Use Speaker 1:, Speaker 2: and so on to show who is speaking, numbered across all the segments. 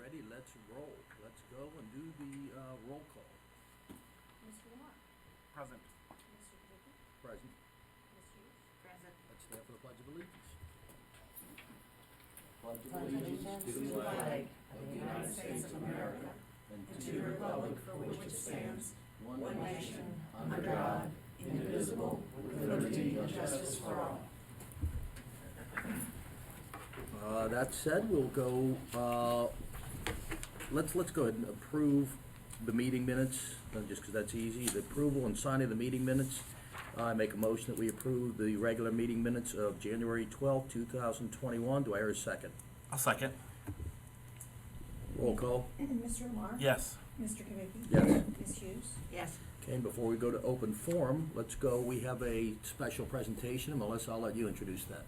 Speaker 1: ready, let's roll. Let's go and do the roll call.
Speaker 2: Mr. Lamar.
Speaker 3: Present.
Speaker 2: Mr. Kavicky.
Speaker 1: Present.
Speaker 2: Ms. Hughes.
Speaker 4: Present.
Speaker 1: Let's stand for the Pledge of Allegiance.
Speaker 4: Pledge allegiance to the flag of the United States of America and to the republic for which it stands, one nation, under God, indivisible, with liberty and justice for all.
Speaker 1: That said, we'll go, let's go ahead and approve the meeting minutes, just because that's easy. The approval and signing of the meeting minutes. I make a motion that we approve the regular meeting minutes of January 12, 2021. Do I hear a second?
Speaker 3: I'll second.
Speaker 1: Roll call.
Speaker 2: Mr. Lamar.
Speaker 3: Yes.
Speaker 2: Mr. Kavicky.
Speaker 1: Yes.
Speaker 2: Ms. Hughes.
Speaker 4: Yes.
Speaker 1: Okay, and before we go to open forum, let's go. We have a special presentation. Melissa, I'll let you introduce that.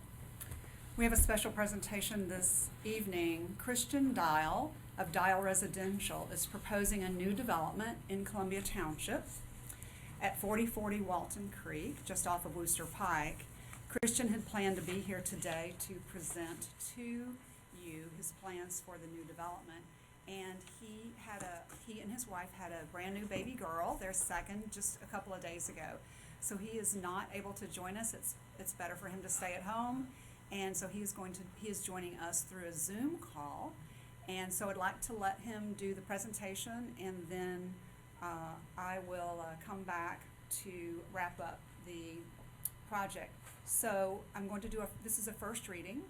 Speaker 5: We have a special presentation this evening. Christian Dial of Dial Residential is proposing a new development in Columbia Township at 4040 Walton Creek, just off of Wooster Pike. Christian had planned to be here today to present to you his plans for the new development. And he and his wife had a brand new baby girl, their second, just a couple of days ago. So he is not able to join us. It's better for him to stay at home. And so he is joining us through a Zoom call. And so I'd like to let him do the presentation, and then I will come back to wrap up the project. So I'm going to this is a first reading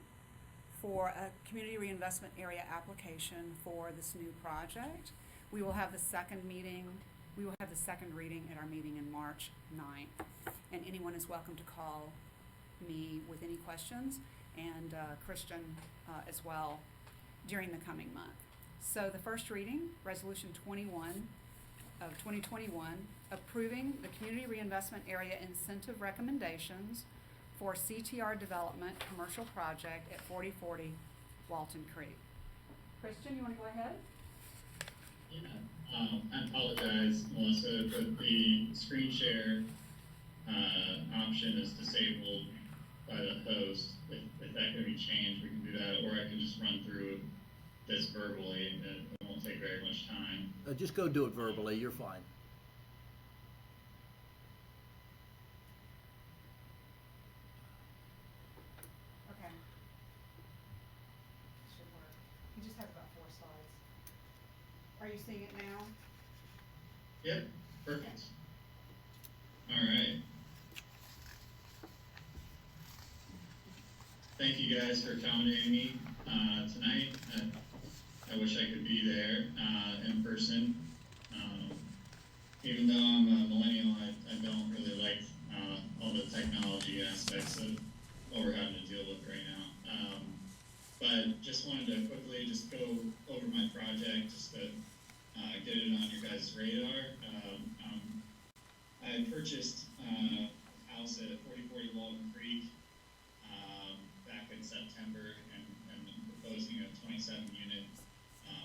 Speaker 5: for a community reinvestment area application for this new project. We will have the second reading at our meeting in March 9th. And anyone is welcome to call me with any questions, and Christian as well during the coming month. So the first reading, Resolution 21 of 2021, approving the Community Reinvestment Area Incentive Recommendations for CTR Development Commercial Project at 4040 Walton Creek. Christian, you want to go ahead?
Speaker 6: Yeah, I apologize, Melissa, but the screen share option is disabled by the host. If that can be changed, we can do that, or I can just run through this verbally, and it won't take very much time.
Speaker 1: Just go do it verbally. You're fine.
Speaker 5: Okay. Should work. You just have about 4 slides. Are you seeing it now?
Speaker 6: Yep, perfect. All right. Thank you guys for accommodating me tonight. I wish I could be there in person. Even though I'm a millennial, I don't really like all the technology aspects of what we're having to deal with right now. But just wanted to quickly just go over my project, just to get it on your guys' radar. I purchased a house at 4040 Walton Creek back in September, and proposing a 27-unit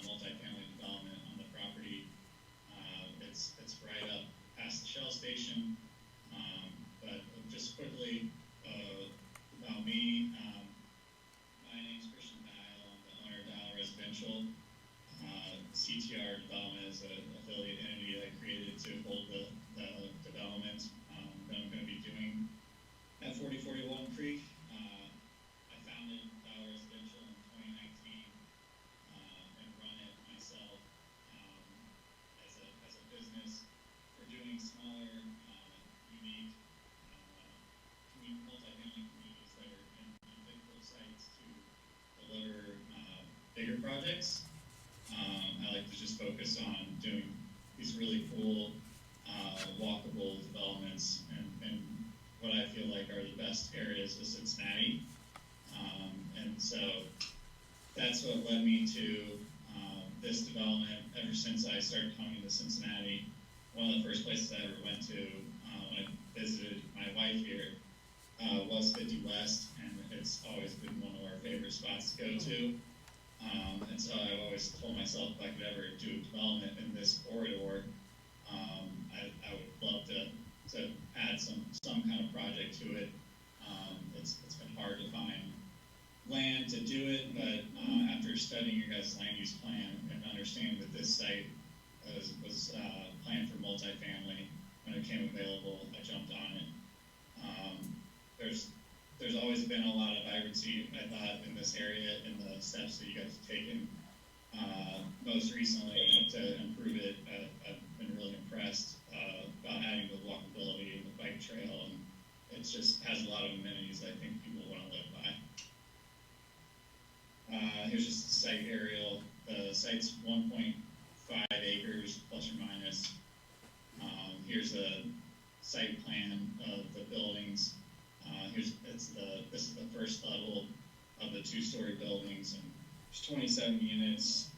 Speaker 6: multifamily development on the property. It's right up past the Shell station. But just quickly about me, my name's Christian Dial. I'm the owner of Dial Residential. CTR Development is an affiliate entity that I created to hold the development that I'm going to be doing at 4040 Walton Creek. I founded Dial Residential in 2019 and run it myself as a business. We're doing smaller, unique multi-family communities that are in difficult sites to deliver bigger projects. I like to just focus on doing these really cool, walkable developments and what I feel like are the best areas of Cincinnati. And so that's what led me to this development. Ever since I started coming to Cincinnati, one of the first places I ever went to when I visited my wife here was 50 West, and it's always been one of our favorite spots to go to. And so I've always told myself if I could ever do development in this corridor, I would love to add some kind of project to it. It's been hard to find land to do it, but after studying your guys' land use plan and understanding that this site was planned for multifamily, when it came available, I jumped on it. There's always been a lot of vibrancy, I thought, in this area, in the steps that you guys have taken. Most recently, to improve it, I've been really impressed about adding the walkability and the bike trail, and it just has a lot of amenities I think people want to live by. Here's just the site aerial. The site's 1.5 acres plus or minus. Here's a site plan of the buildings. This is the first level of the two-story buildings, and there's 27 units.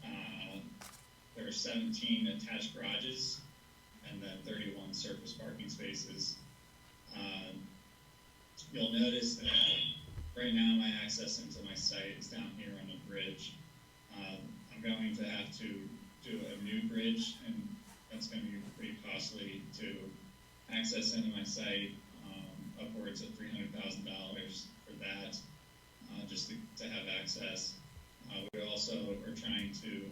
Speaker 6: There are 17 attached garages, and then 31 surface parking spaces. You'll notice that right now my access into my site is down here on the bridge. I'm going to have to do a new bridge, and that's going to be pretty costly to access into my site, upwards of $300,000 for that, just to have access. We also are trying to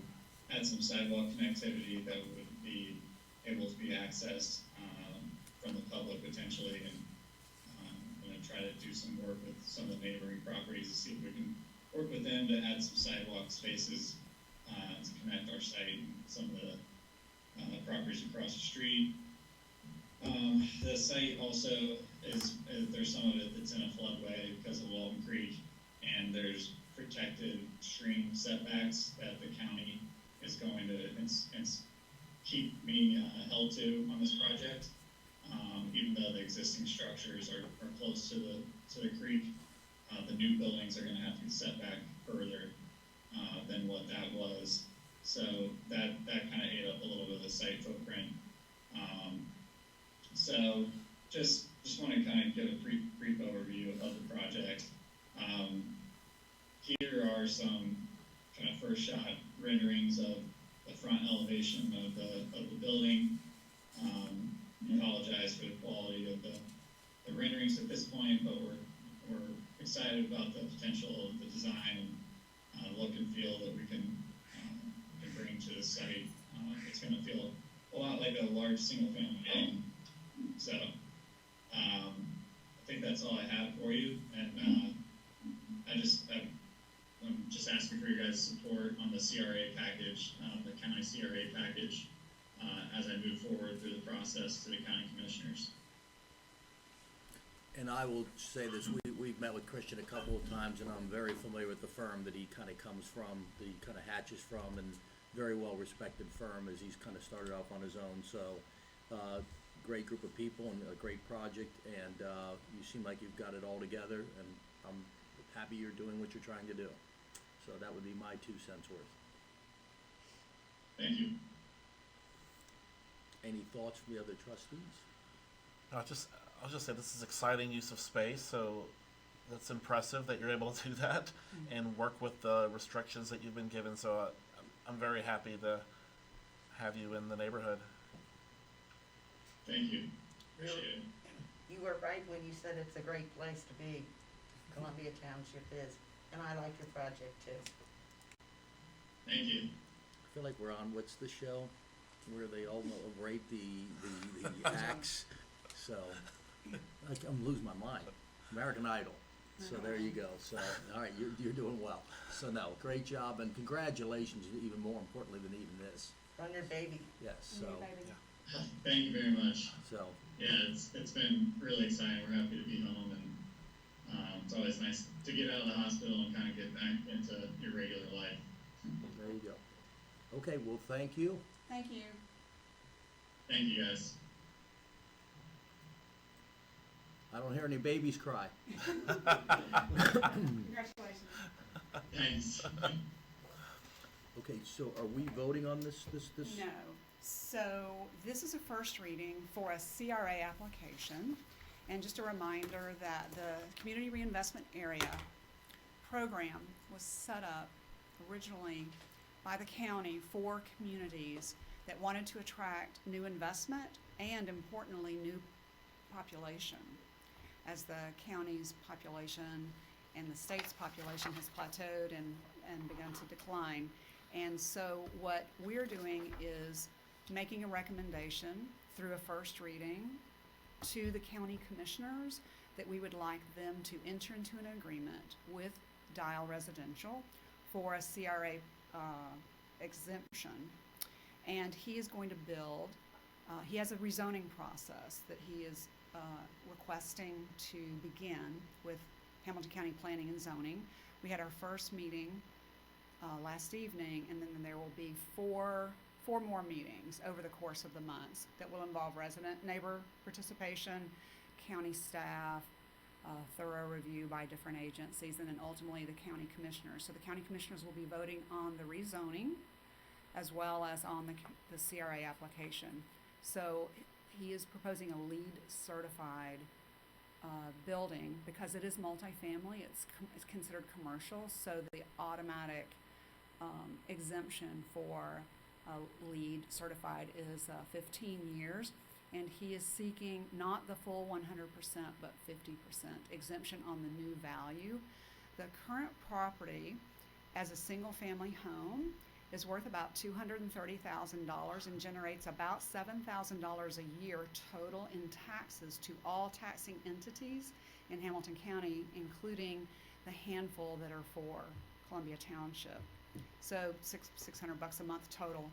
Speaker 6: add some sidewalk connectivity that would be able to be accessed from the public potentially, and I'm going to try to do some work with some of the neighboring properties to see if we can work with them to add some sidewalk spaces to connect our site and some of the properties across the street. The site also there's some of it that's in a floodway because of Walton Creek, and there's protected stream setbacks that the county is going to keep me held to on this project. Even though the existing structures are close to the creek, the new buildings are going to have to be set back further than what that was. So that kind of ate up a little bit of the site footprint. So just want to kind of give a brief overview of the project. Here are some kind of first shot renderings of the front elevation of the building. Apologize for the quality of the renderings at this point, but we're excited about the potential of the design and look and feel that we can bring to the site. It's going to feel a lot like a large single-family home. So I think that's all I have for you, and I'm just asking for your guys' support on the CRA package, the county CRA package, as I move forward through the process to the county commissioners.
Speaker 1: And I will say this, we've met with Christian a couple of times, and I'm very familiar with the firm that he kind of comes from, that he kind of hatches from, and very well-respected firm as he's kind of started off on his own. So great group of people and a great project, and you seem like you've got it all together, and I'm happy you're doing what you're trying to do. So that would be my 2 cents worth.
Speaker 6: Thank you.
Speaker 1: Any thoughts from the other trustees?
Speaker 3: I'll just say this is exciting use of space, so that's impressive that you're able to do that and work with the restrictions that you've been given. So I'm very happy to have you in the neighborhood.
Speaker 6: Thank you. Appreciate it.
Speaker 4: You were right when you said it's a great place to be. Columbia Township is, and I like your project too.
Speaker 6: Thank you.
Speaker 1: I feel like we're on, what's the show where they all rate the acts? So I'm losing my mind. American Idol. So there you go. So all right, you're doing well. So no, great job, and congratulations. Even more importantly than even this.
Speaker 4: Run your baby.
Speaker 1: Yes. So
Speaker 6: Thank you very much.
Speaker 1: so
Speaker 6: Yeah, it's been really exciting. We're happy to be home, and it's always nice to get out of the hospital and kind of get back into your regular life.
Speaker 1: there you go. Okay. Well, thank you.
Speaker 5: Thank you.
Speaker 6: Thank you, guys.
Speaker 1: I don't hear any babies cry.
Speaker 5: Congratulations.
Speaker 6: Thanks.
Speaker 1: Okay. So are we voting on this?
Speaker 5: No. So this is a first reading for a CRA application. And just a reminder that the Community Reinvestment Area program was set up originally by the county for communities that wanted to attract new investment and, importantly, new population. As the county's population and the state's population has plateaued and begun to decline. And so what we're doing is making a recommendation through a first reading to the county commissioners that we would like them to enter into an agreement with Dial Residential for a CRA exemption. And he is going to build, he has a rezoning process that he is requesting to begin with Hamilton County Planning and Zoning. We had our first meeting last evening, and then there will be four more meetings over the course of the months that will involve neighbor participation, county staff, thorough review by different agencies, and then ultimately the county commissioners. So the county commissioners will be voting on the rezoning as well as on the CRA application. So he is proposing a LEED certified building because it is multifamily. It's considered commercial, so the automatic exemption for LEED certified is 15 years, and he is seeking not the full 100% but 50% exemption on the new value. The current property as a single family home is worth about $230,000 and generates about $7,000 a year total in taxes to all taxing entities in Hamilton County, including the handful that are for Columbia Township. So $600 a month total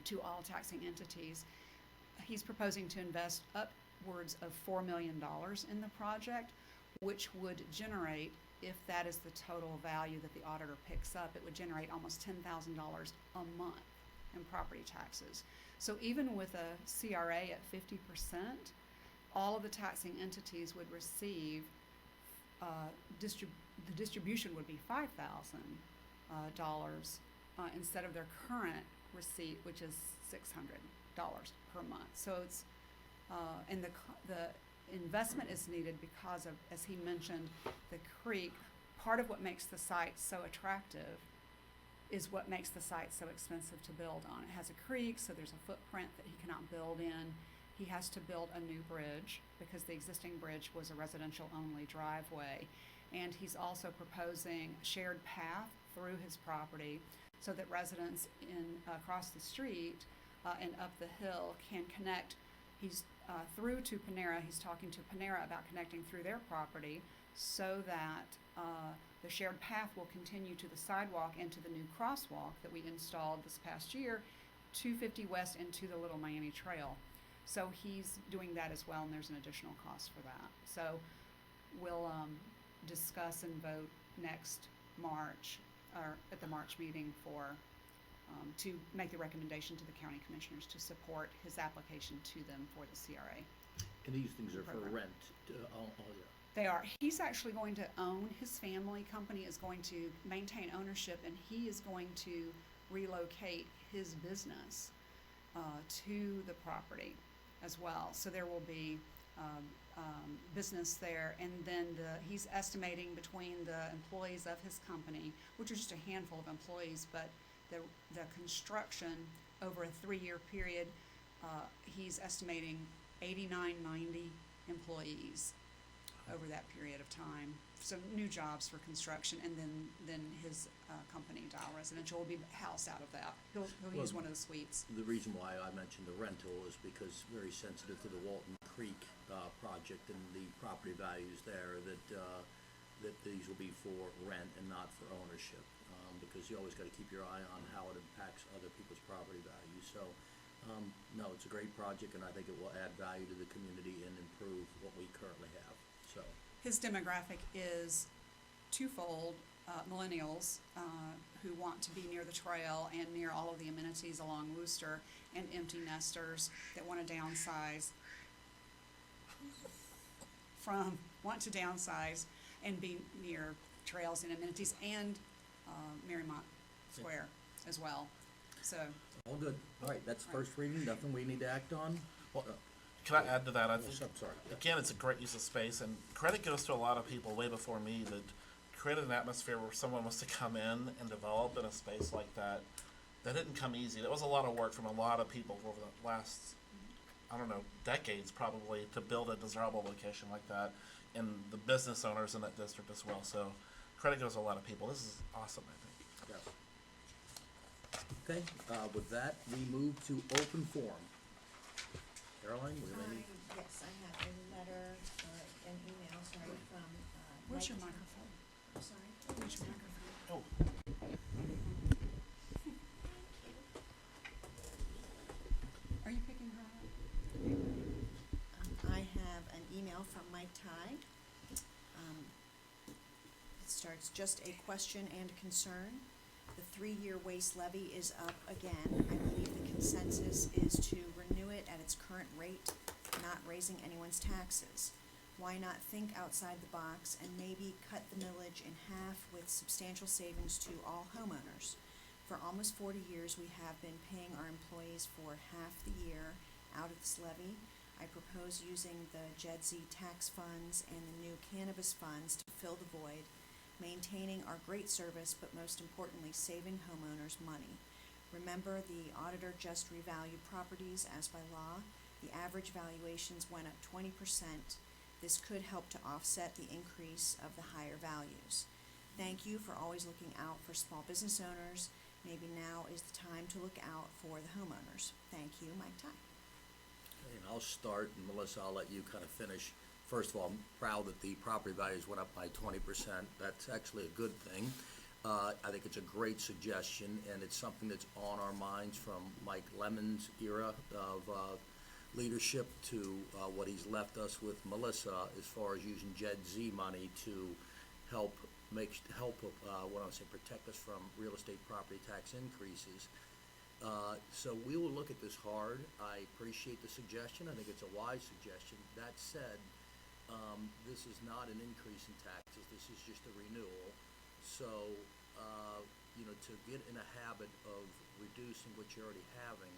Speaker 5: to all taxing entities. He's proposing to invest upwards of $4 million in the project, which would generate, if that is the total value that the auditor picks up, it would generate almost $10,000 a month in property taxes. So even with a CRA at 50%, all of the taxing entities would receive, the distribution would be $5,000 instead of their current receipt, which is $600 per month. So it's, and the investment is needed because of, as he mentioned, the creek. Part of what makes the site so attractive is what makes the site so expensive to build on. It has a creek, so there's a footprint that he cannot build in. He has to build a new bridge because the existing bridge was a residential only driveway. And he's also proposing a shared path through his property so that residents across the street and up the hill can connect. He's through to Panera. He's talking to Panera about connecting through their property so that the shared path will continue to the sidewalk and to the new crosswalk that we installed this past year, 250 West and to the Little Miami Trail. So he's doing that as well, and there's an additional cost for that. So we'll discuss and vote next March, or at the March meeting for to make the recommendation to the county commissioners to support his application to them for the CRA.
Speaker 1: And these things are for
Speaker 5: Program.
Speaker 1: rent.
Speaker 5: They are. He's actually going to own, his family company is going to maintain ownership, and he is going to relocate his business to the property as well. So there will be business there, and then he's estimating between the employees of his company, which are just a handful of employees, but the construction over a 3-year period, he's estimating 89, 90 employees over that period of time. So new jobs for construction, and then his company, Dial Residential, will be housed out of that. He'll use one of the suites.
Speaker 1: The reason why I mentioned the rental is because very sensitive to the Walton Creek project and the property values there, that these will be for rent and not for ownership, because you always got to keep your eye on how it impacts other people's property values. So no, it's a great project, and I think it will add value to the community and improve what we currently have. So
Speaker 5: His demographic is twofold: millennials who want to be near the trail and near all of the amenities along Wooster, and empty nesters that want to downsize and be near trails and amenities, and Marymount Square as well. So
Speaker 1: all good. All right, that's
Speaker 5: Right.
Speaker 1: first reading. Nothing we need to act on.
Speaker 3: Well, can I add to that? I
Speaker 1: Yes,
Speaker 3: think,
Speaker 1: I'm sorry.
Speaker 3: again, it's a great use of space, and credit goes to a lot of people way before me that created an atmosphere where someone was to come in and develop in a space like that. That didn't come easy. That was a lot of work from a lot of people over the last, I don't know, decades probably to build a desirable location like that, and the business owners in that district as well. So credit goes to a lot of people. This is awesome, I think.
Speaker 1: Yes. Okay, with that, we move to open forum. Caroline, we have any?
Speaker 2: Yes, I have a letter, an email, sorry, from,
Speaker 5: Where's your
Speaker 2: Mike-
Speaker 5: microphone?
Speaker 2: I'm sorry.
Speaker 5: Where's your microphone?
Speaker 3: Oh,
Speaker 5: Are you picking her up?
Speaker 2: I have an email from Mike Ty. It starts, just a question and concern. The 3-year waste levy is up again. I believe the consensus is to renew it at its current rate, not raising anyone's taxes. Why not think outside the box and maybe cut the millage in half with substantial savings to all homeowners? For almost 40 years, we have been paying our employees for half the year out of this levy. I propose using the JEDZ tax funds and the new cannabis funds to fill the void, maintaining our great service, but most importantly, saving homeowners money. Remember, the auditor just revalued properties as by law. The average valuations went up 20%. This could help to offset the increase of the higher values. Thank you for always looking out for small business owners. Maybe now is the time to look out for the homeowners. Thank you, Mike Ty.
Speaker 1: Okay, and I'll start, and Melissa, I'll let you kind of finish. First of all, I'm proud that the property values went up by 20%. That's actually a good thing. I think it's a great suggestion, and it's something that's on our minds from Mike Lemon's era of leadership to what he's left us with Melissa as far as using JEDZ money to help what I would say, protect us from real estate property tax increases. So we will look at this hard. I appreciate the suggestion. I think it's a wise suggestion. That said, this is not an increase in taxes. This is just a renewal. So, to get in a habit of reducing what you're already having,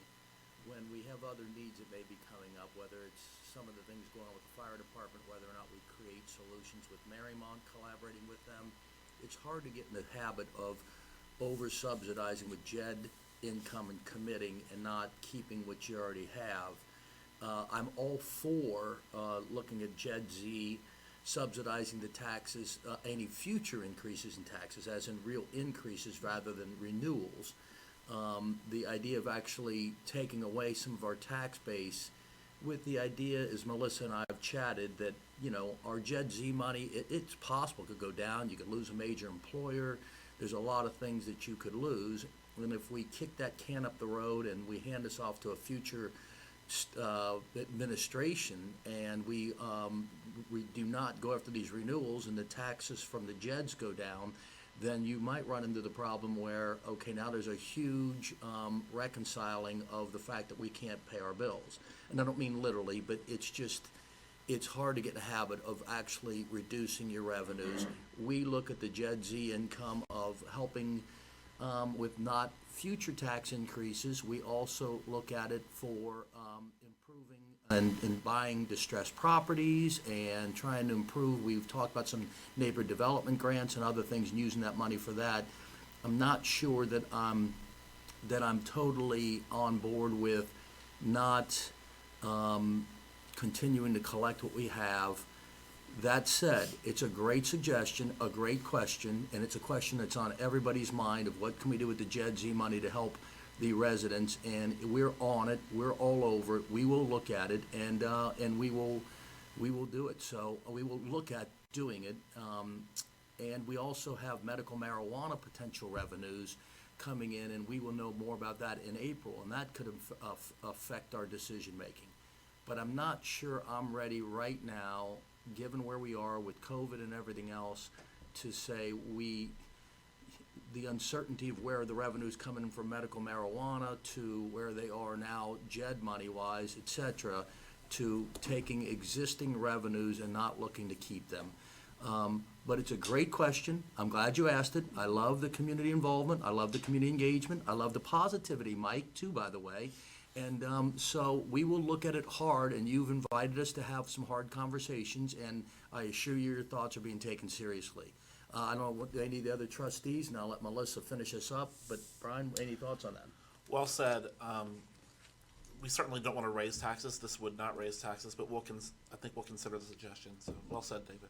Speaker 1: when we have other needs that may be coming up, whether it's some of the things going on with the fire department, whether or not we create solutions with Marymount, collaborating with them, it's hard to get in the habit of over-subsidizing with JED income and committing and not keeping what you already have. I'm all for looking at JED-Z subsidizing the taxes, any future increases in taxes, as in real increases rather than renewals. The idea of actually taking away some of our tax base with the idea, as Melissa and I have chatted, that, our JED-Z money, it's possible it could go down. You could lose a major employer. There's a lot of things that you could lose. And if we kick that can up the road and we hand this off to a future administration, and we do not go after these renewals and the taxes from the JEDs go down, then you might run into the problem where, okay, now there's a huge reconciling of the fact that we can't pay our bills. And I don't mean literally, but it's hard to get in the habit of actually reducing your revenues. We look at the JED-Z income of helping with not future tax increases. We also look at it for improving and buying distressed properties and trying to improve. We've talked about some neighbor development grants and other things and using that money for that. I'm not sure that I'm totally on board with not continuing to collect what we have. That said, it's a great suggestion, a great question, and it's a question that's on everybody's mind of what can we do with the JED-Z money to help the residents, and we're on it, we're all over it, we will look at it, and we will do it. So we will look at doing it, and we also have medical marijuana potential revenues coming in, and we will know more about that in April, and that could affect our decision-making. But I'm not sure I'm ready right now, given where we are with COVID and everything else, to say the uncertainty of where the revenue's coming from medical marijuana to where they are now JED money-wise, et cetera, to taking existing revenues and not looking to keep them. But it's a great question. I'm glad you asked it. I love the community involvement. I love the community engagement. I love the positivity, Mike, too, by the way. And so we will look at it hard, and you've invited us to have some hard conversations, and I assure you your thoughts are being taken seriously. I don't know what any of the other trustees, and I'll let Melissa finish us up, but Brian, any thoughts on that?
Speaker 3: well said. we certainly don't want to raise taxes. This would not raise taxes, but I think we'll consider the suggestion. So well said, David.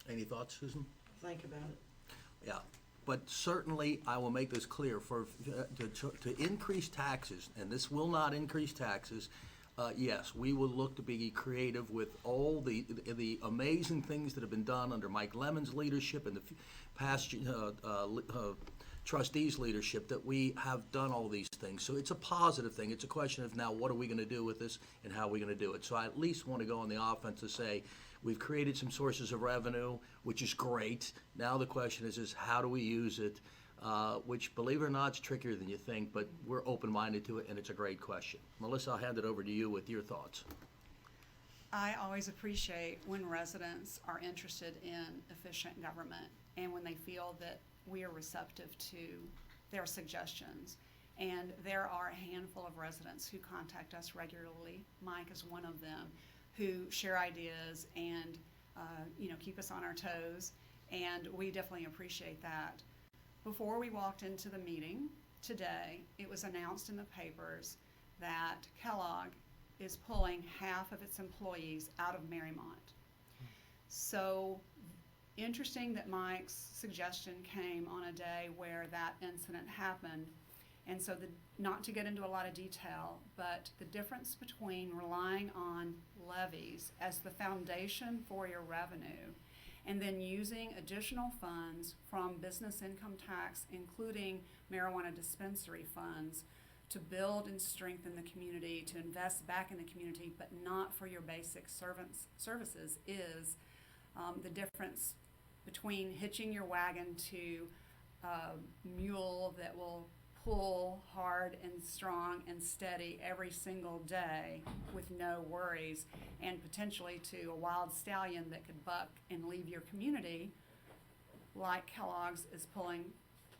Speaker 1: Any thoughts, Susan?
Speaker 4: Think about it.
Speaker 1: Yeah, but certainly I will make this clear, to increase taxes, and this will not increase taxes, yes, we will look to be creative with all the amazing things that have been done under Mike Lemon's leadership and the past trustees' leadership, that we have done all these things. So it's a positive thing. It's a question of now what are we going to do with this and how are we going to do it. So I at least want to go on the offense to say we've created some sources of revenue, which is great. Now the question is how do we use it? Which, believe it or not, is trickier than you think, but we're open-minded to it, and it's a great question. Melissa, I'll hand it over to you with your thoughts.
Speaker 5: I always appreciate when residents are interested in efficient government and when they feel that we are receptive to their suggestions. And there are a handful of residents who contact us regularly. Mike is one of them, who share ideas and keep us on our toes, and we definitely appreciate that. Before we walked into the meeting today, it was announced in the papers that Kellogg is pulling half of its employees out of Marymount. So interesting that Mike's suggestion came on a day where that incident happened. And so not to get into a lot of detail, but the difference between relying on levies as the foundation for your revenue and then using additional funds from business income tax, including marijuana dispensary funds, to build and strengthen the community, to invest back in the community, but not for your basic services, is the difference between hitching your wagon to a mule that will pull hard and strong and steady every single day with no worries, and potentially to a wild stallion that could buck and leave your community, like Kellogg's is pulling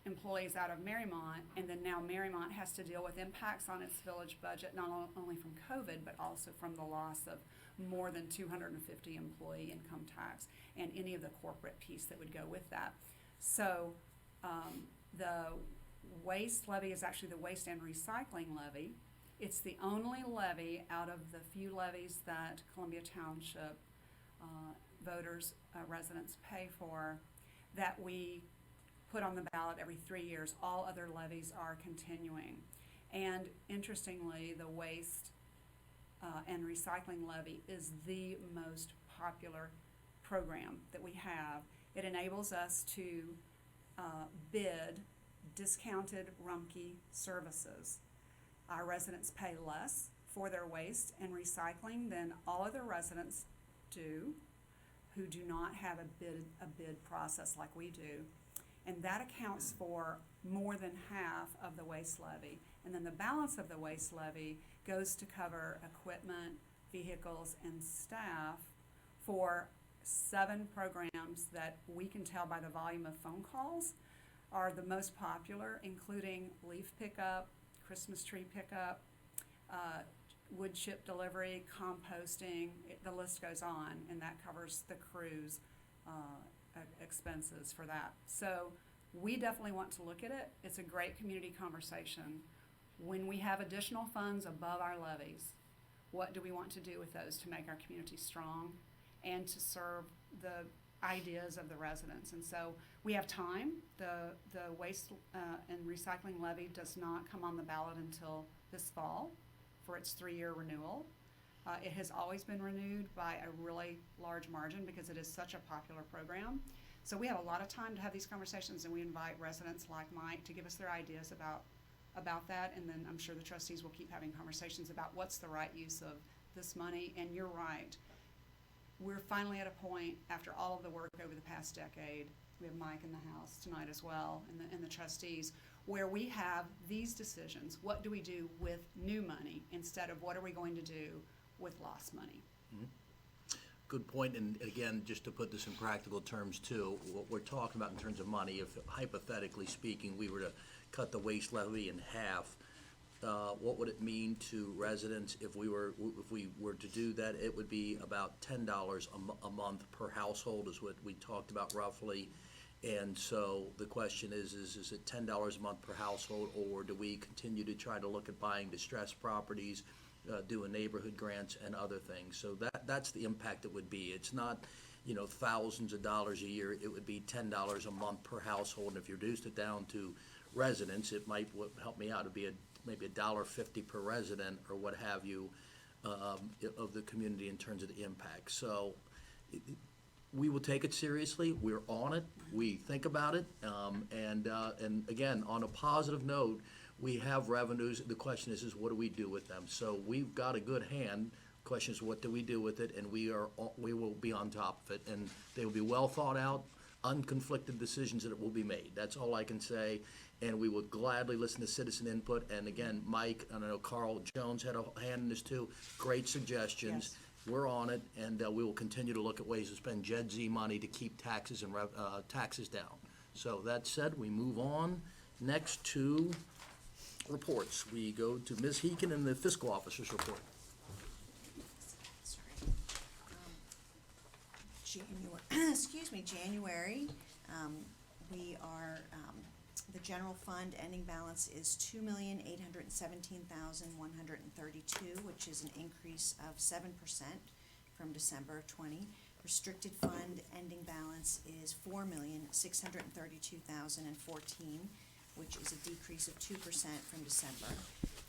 Speaker 5: employees out of Marymount, and then now Marymount has to deal with impacts on its village budget, not only from COVID, but also from the loss of more than 250 employee income tax and any of the corporate piece that would go with that. So the waste levy is actually the waste and recycling levy. It's the only levy out of the few levies that Columbia Township voters, residents pay for, that we put on the ballot every 3 years. All other levies are continuing. And interestingly, the waste and recycling levy is the most popular program that we have. It enables us to bid discounted Rumpke services. Our residents pay less for their waste and recycling than all other residents do who do not have a bid process like we do. And that accounts for more than half of the waste levy. And then the balance of the waste levy goes to cover equipment, vehicles, and staff for 7 programs that we can tell by the volume of phone calls are the most popular, including leaf pickup, Christmas tree pickup, wood chip delivery, composting, the list goes on, and that covers the crew's expenses for that. So we definitely want to look at it. It's a great community conversation. When we have additional funds above our levies, what do we want to do with those to make our community strong and to serve the ideas of the residents? And so we have time. The waste and recycling levy does not come on the ballot until this fall for its 3-year renewal. It has always been renewed by a really large margin because it is such a popular program. So we have a lot of time to have these conversations, and we invite residents like Mike to give us their ideas about that, and then I'm sure the trustees will keep having conversations about what's the right use of this money. And you're right. We're finally at a point, after all of the work over the past decade, we have Mike in the house tonight as well, and the trustees, where we have these decisions. What do we do with new money instead of what are we going to do with lost money?
Speaker 1: Mm-hmm. Good point, and again, just to put this in practical terms too, what we're talking about in terms of money, if hypothetically speaking, we were to cut the waste levy in half, what would it mean to residents if we were to do that? It would be about $10 a month per household is what we talked about roughly. And so the question is it $10 a month per household, or do we continue to try to look at buying distressed properties, doing neighborhood grants and other things? So that's the impact it would be. It's not, thousands of dollars a year. It would be $10 a month per household. And if you reduced it down to residents, it might, help me out, it'd be maybe $1.50 per resident or what have you, of the community in terms of the impact. So we will take it seriously. We're on it. We think about it. And again, on a positive note, we have revenues. The question is what do we do with them? So we've got a good hand. The question is, what do we do with it? And we will be on top of it. And they will be well thought out, unconflicted decisions that will be made. That's all I can say. And we will gladly listen to citizen input. And again, Mike, and I know Carl Jones had a hand in this too. Great suggestions.
Speaker 5: Yes.
Speaker 1: We're on it, and we will continue to look at ways to spend Gen Z money to keep taxes and taxes down. So that said, we move on next to reports. We go to Ms. Heeken and the fiscal officer's report.
Speaker 2: Sorry. January, we are, the general fund ending balance is $2,817,132, which is an increase of 7% from December of 20. Restricted fund ending balance is $4,632,014, which is a decrease of 2% from December.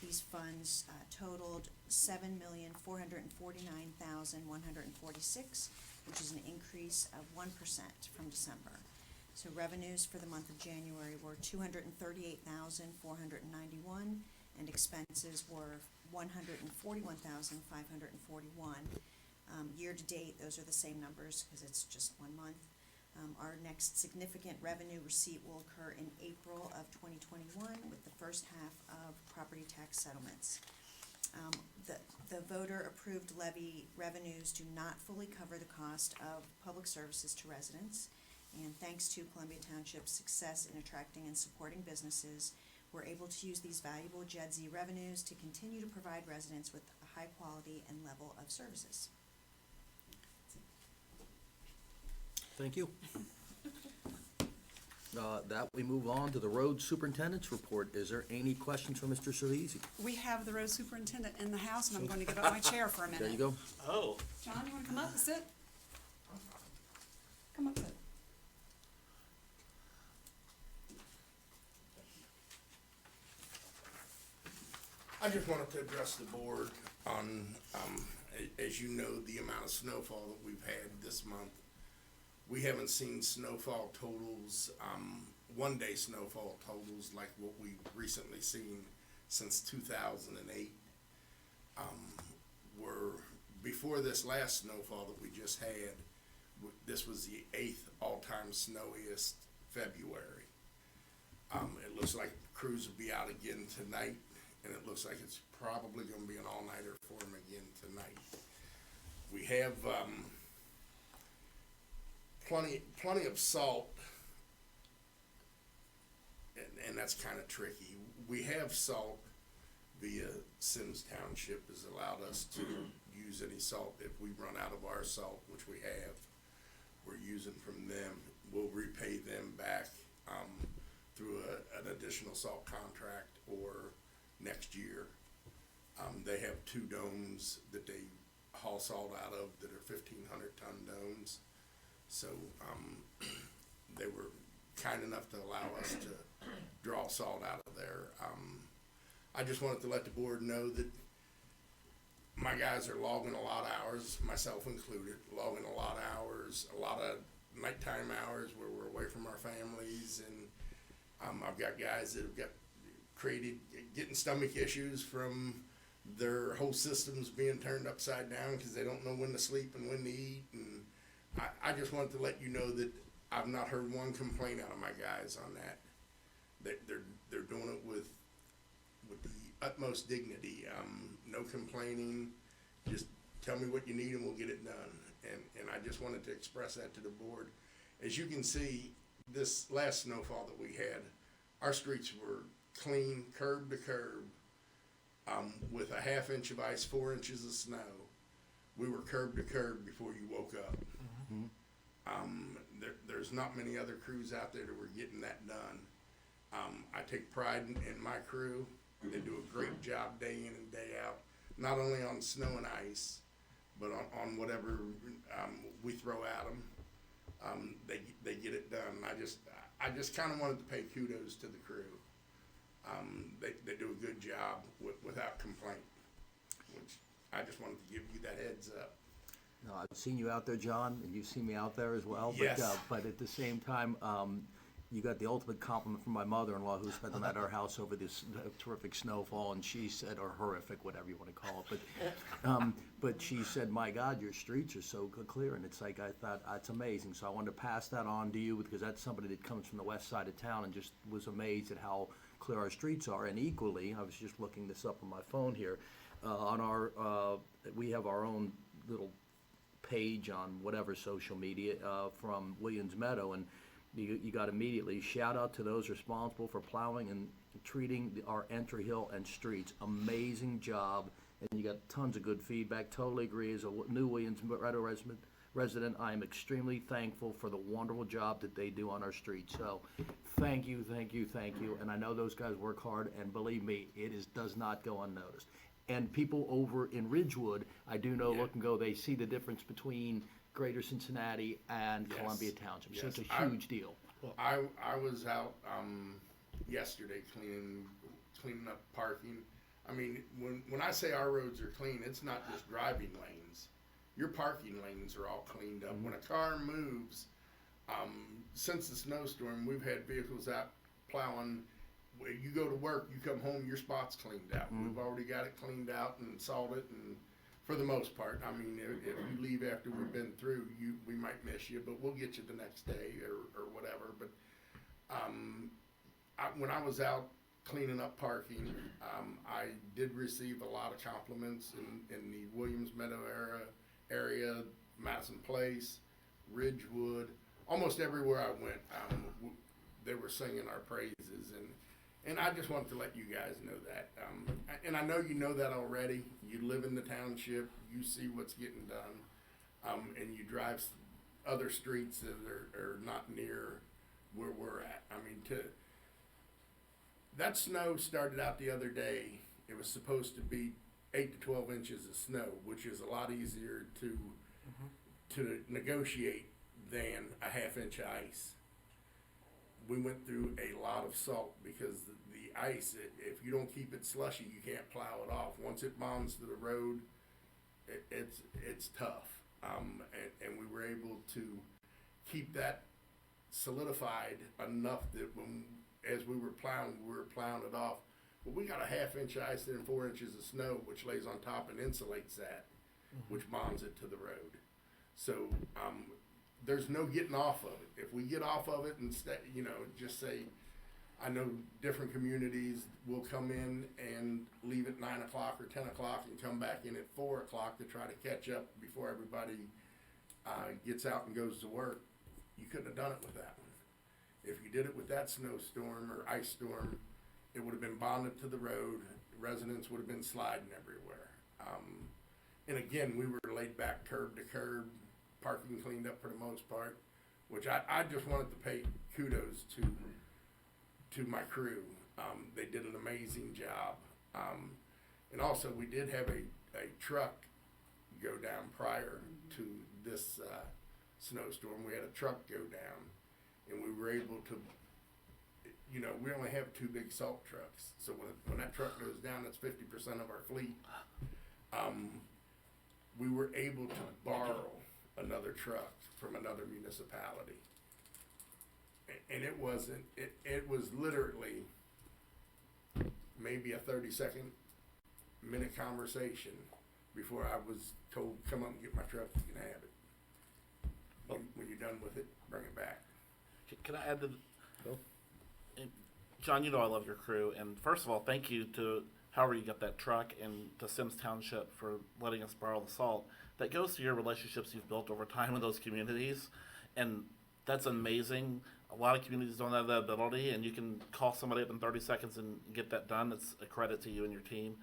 Speaker 2: These funds totaled $7,449,146, which is an increase of 1% from December. So revenues for the month of January were $238,491, and expenses were $141,541. Year-to-date, those are the same numbers because it's just 1 month. Our next significant revenue receipt will occur in April of 2021 with the first half of property tax settlements. The voter-approved levy revenues do not fully cover the cost of public services to residents. And thanks to Columbia Township's success in attracting and supporting businesses, we're able to use these valuable Gen Z revenues to continue to provide residents with a high quality and level of services.
Speaker 1: Thank you. That we move on to the road superintendent's report. Is there any questions for Mr. Savisi?
Speaker 5: We have the road superintendent in the house, and I'm going to give up my chair for a minute.
Speaker 1: There you go.
Speaker 3: Oh,
Speaker 5: John, you want to come up and sit? Come up, sit.
Speaker 7: I just wanted to address the board on, as you know, the amount of snowfall that we've had this month. We haven't seen snowfall totals, one-day snowfall totals like what we've recently seen since 2008. Before this last snowfall that we just had, this was the 8th all-time snowiest February. It looks like crews will be out again tonight, and it looks like it's probably going to be an all-nighter for them again tonight. We have plenty of salt, and that's kind of tricky. We have salt via Sims Township has allowed us to use any salt. If we run out of our salt, which we have, we're using from them. We'll repay them back through an additional salt contract or next year. They have 2 domes that they haul salt out of that are 1,500-ton domes. So they were kind enough to allow us to draw salt out of there. I just wanted to let the board know that my guys are logging a lot of hours, myself included, logging a lot of hours, a lot of nighttime hours where we're away from our families, and I've got guys that have getting stomach issues from their whole systems being turned upside down because they don't know when to sleep and when to eat. And I just wanted to let you know that I've not heard one complaint out of my guys on that. They're doing it with the utmost dignity. No complaining. Just tell me what you need and we'll get it done. And I just wanted to express that to the board. As you can see, this last snowfall that we had, our streets were clean, curb to curb, with a 1/2 inch of ice, 4 inches of snow. We were curb to curb before you woke up. There's not many other crews out there that were getting that done. I take pride in my crew. They do a great job day in and day out, not only on snow and ice, but on whatever we throw at them. They get it done. I just kind of wanted to pay kudos to the crew. They do a good job without complaint, which I just wanted to give you that heads up.
Speaker 1: No, I've seen you out there, John, and you've seen me out there as well.
Speaker 7: Yes.
Speaker 1: But at the same time, you got the ultimate compliment from my mother-in-law who spent the night at our house over this terrific snowfall, and she said, or horrific, whatever you want to call it, but she said, my God, your streets are so clear, and it's like, I thought, it's amazing. So I wanted to pass that on to you because that's somebody that comes from the west side of town and just was amazed at how clear our streets are. And equally, I was just looking this up on my phone here, on our, we have our own little page on whatever social media from Williams Meadow, and you got immediately shout out to those responsible for plowing and treating our entry hill and streets. Amazing job, and you got tons of good feedback. Totally agree. As a new Williams Meadow resident, I am extremely thankful for the wonderful job that they do on our streets. So thank you, thank you, thank you. And I know those guys work hard, and believe me, does not go unnoticed. And people over in Ridgewood, I do know,
Speaker 7: Yeah.
Speaker 1: look and go, they see the difference between Greater Cincinnati and
Speaker 7: Yes.
Speaker 1: Columbia Township. So
Speaker 7: Yes.
Speaker 1: it's a huge deal.
Speaker 7: I was out yesterday cleaning up parking. I mean, when I say our roads are clean, it's not just driving lanes. Your parking lanes are all cleaned up. When a car moves, since the snowstorm, we've had vehicles out plowing. You go to work, you come home, your spot's cleaned out. We've already got it cleaned out and salted, and for the most part, I mean, if you leave after we've been through, we might miss you, but we'll get you the next day or whatever. But when I was out cleaning up parking, I did receive a lot of compliments in the Williams Meadow area, Madison Place, Ridgewood, almost everywhere I went, they were singing our praises, and I just wanted to let you guys know that. And I know you know that already. You live in the township, you see what's getting done, and you drive other streets that are not near where we're at. I mean, that snow started out the other day. It was supposed to be 8 to 12 inches of snow, which is a lot easier to negotiate than a half-inch ice. We went through a lot of salt because the ice, if you don't keep it slushy, you can't plow it off. Once it bonds to the road, it's tough. And we were able to keep that solidified enough that as we were plowing it off. But we got a half-inch ice and 4 inches of snow, which lays on top and insulates that, which bonds it to the road. So there's no getting off of it. If we get off of it and just say, I know different communities will come in and leave at 9 o'clock or 10 o'clock and come back in at 4 o'clock to try to catch up before everybody gets out and goes to work. You couldn't have done it with that one. If you did it with that snowstorm or ice storm, it would have been bonded to the road. Residents would have been sliding everywhere. And again, we were laid back curb to curb, parking cleaned up for the most part, which I just wanted to pay kudos to my crew. They did an amazing job. And also, we did have a truck go down prior to this snowstorm. We had a truck go down, and we were able to, we only have 2 big salt trucks. So when that truck goes down, that's 50% of our fleet. We were able to borrow another truck from another municipality. And it was literally maybe a 30-second minute conversation before I was told, come up and get my truck, you can have it. When you're done with it, bring it back.
Speaker 3: Can I add to
Speaker 1: Go.
Speaker 3: John, you know I love your crew, and first of all, thank you to however you got that truck and to Sims Township for letting us borrow the salt. That goes to your relationships you've built over time in those communities, and that's amazing. A lot of communities don't have that ability, and you can call somebody up in 30 seconds and get that done. It's a credit to you and your team.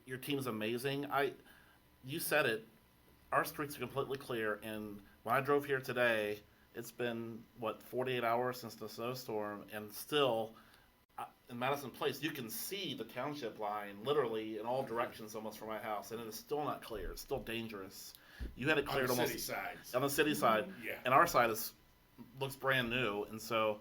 Speaker 3: Your team's amazing. You said it. our streets are completely clear, and when I drove here today, it's been, 48 hours since the snowstorm, and still, in Madison Place, you can see the township line literally in all directions almost from my house, and it is still not clear. It's still dangerous. You had it
Speaker 7: On
Speaker 3: cleared
Speaker 7: the
Speaker 3: almost
Speaker 7: city sides.
Speaker 3: on the city side,
Speaker 7: Yeah.
Speaker 3: and our side looks brand new, and so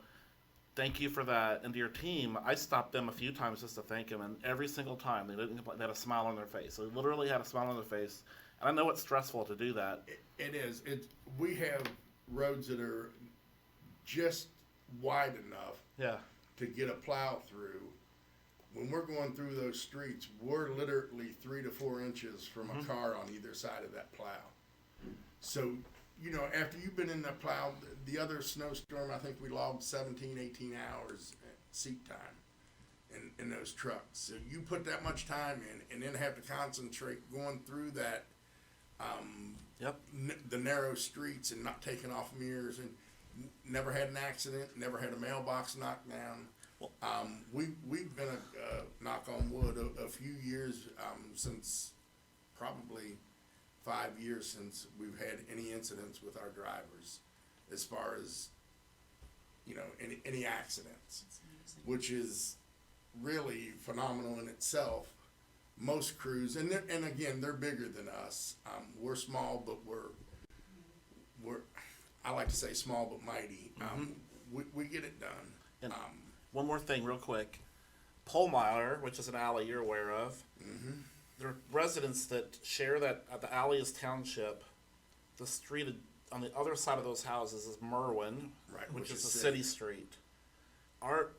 Speaker 3: thank you for that. And to your team, I stopped them a few times just to thank them, and every single time they didn't complain. They had a smile on their face. They literally had a smile on their face, and I know it's stressful to do that.
Speaker 7: It is. We have roads that are just wide enough
Speaker 3: Yeah,
Speaker 7: to get a plow through. When we're going through those streets, we're literally 3 to 4 inches from a car on either side of that plow. So, after you've been in that plow, the other snowstorm, I think we logged 17, 18 hours seat time in those trucks. So you put that much time in and then have to concentrate going through that,
Speaker 3: yep.
Speaker 7: the narrow streets and not taking off mirrors, and never had an accident, never had a mailbox knocked down. We've been knock on wood, a few years, since probably 5 years since we've had any incidents with our drivers, as far as any accidents, which is really phenomenal in itself. Most crews, and again, they're bigger than us. We're small, but we're I like to say small but mighty. We get it done.
Speaker 3: And one more thing, real quick. Polmeyer, which is an alley you're aware of, there are residents that share that the alley is Township. The street on the other side of those houses is Merwin,
Speaker 7: Right,
Speaker 3: which is a city street. Our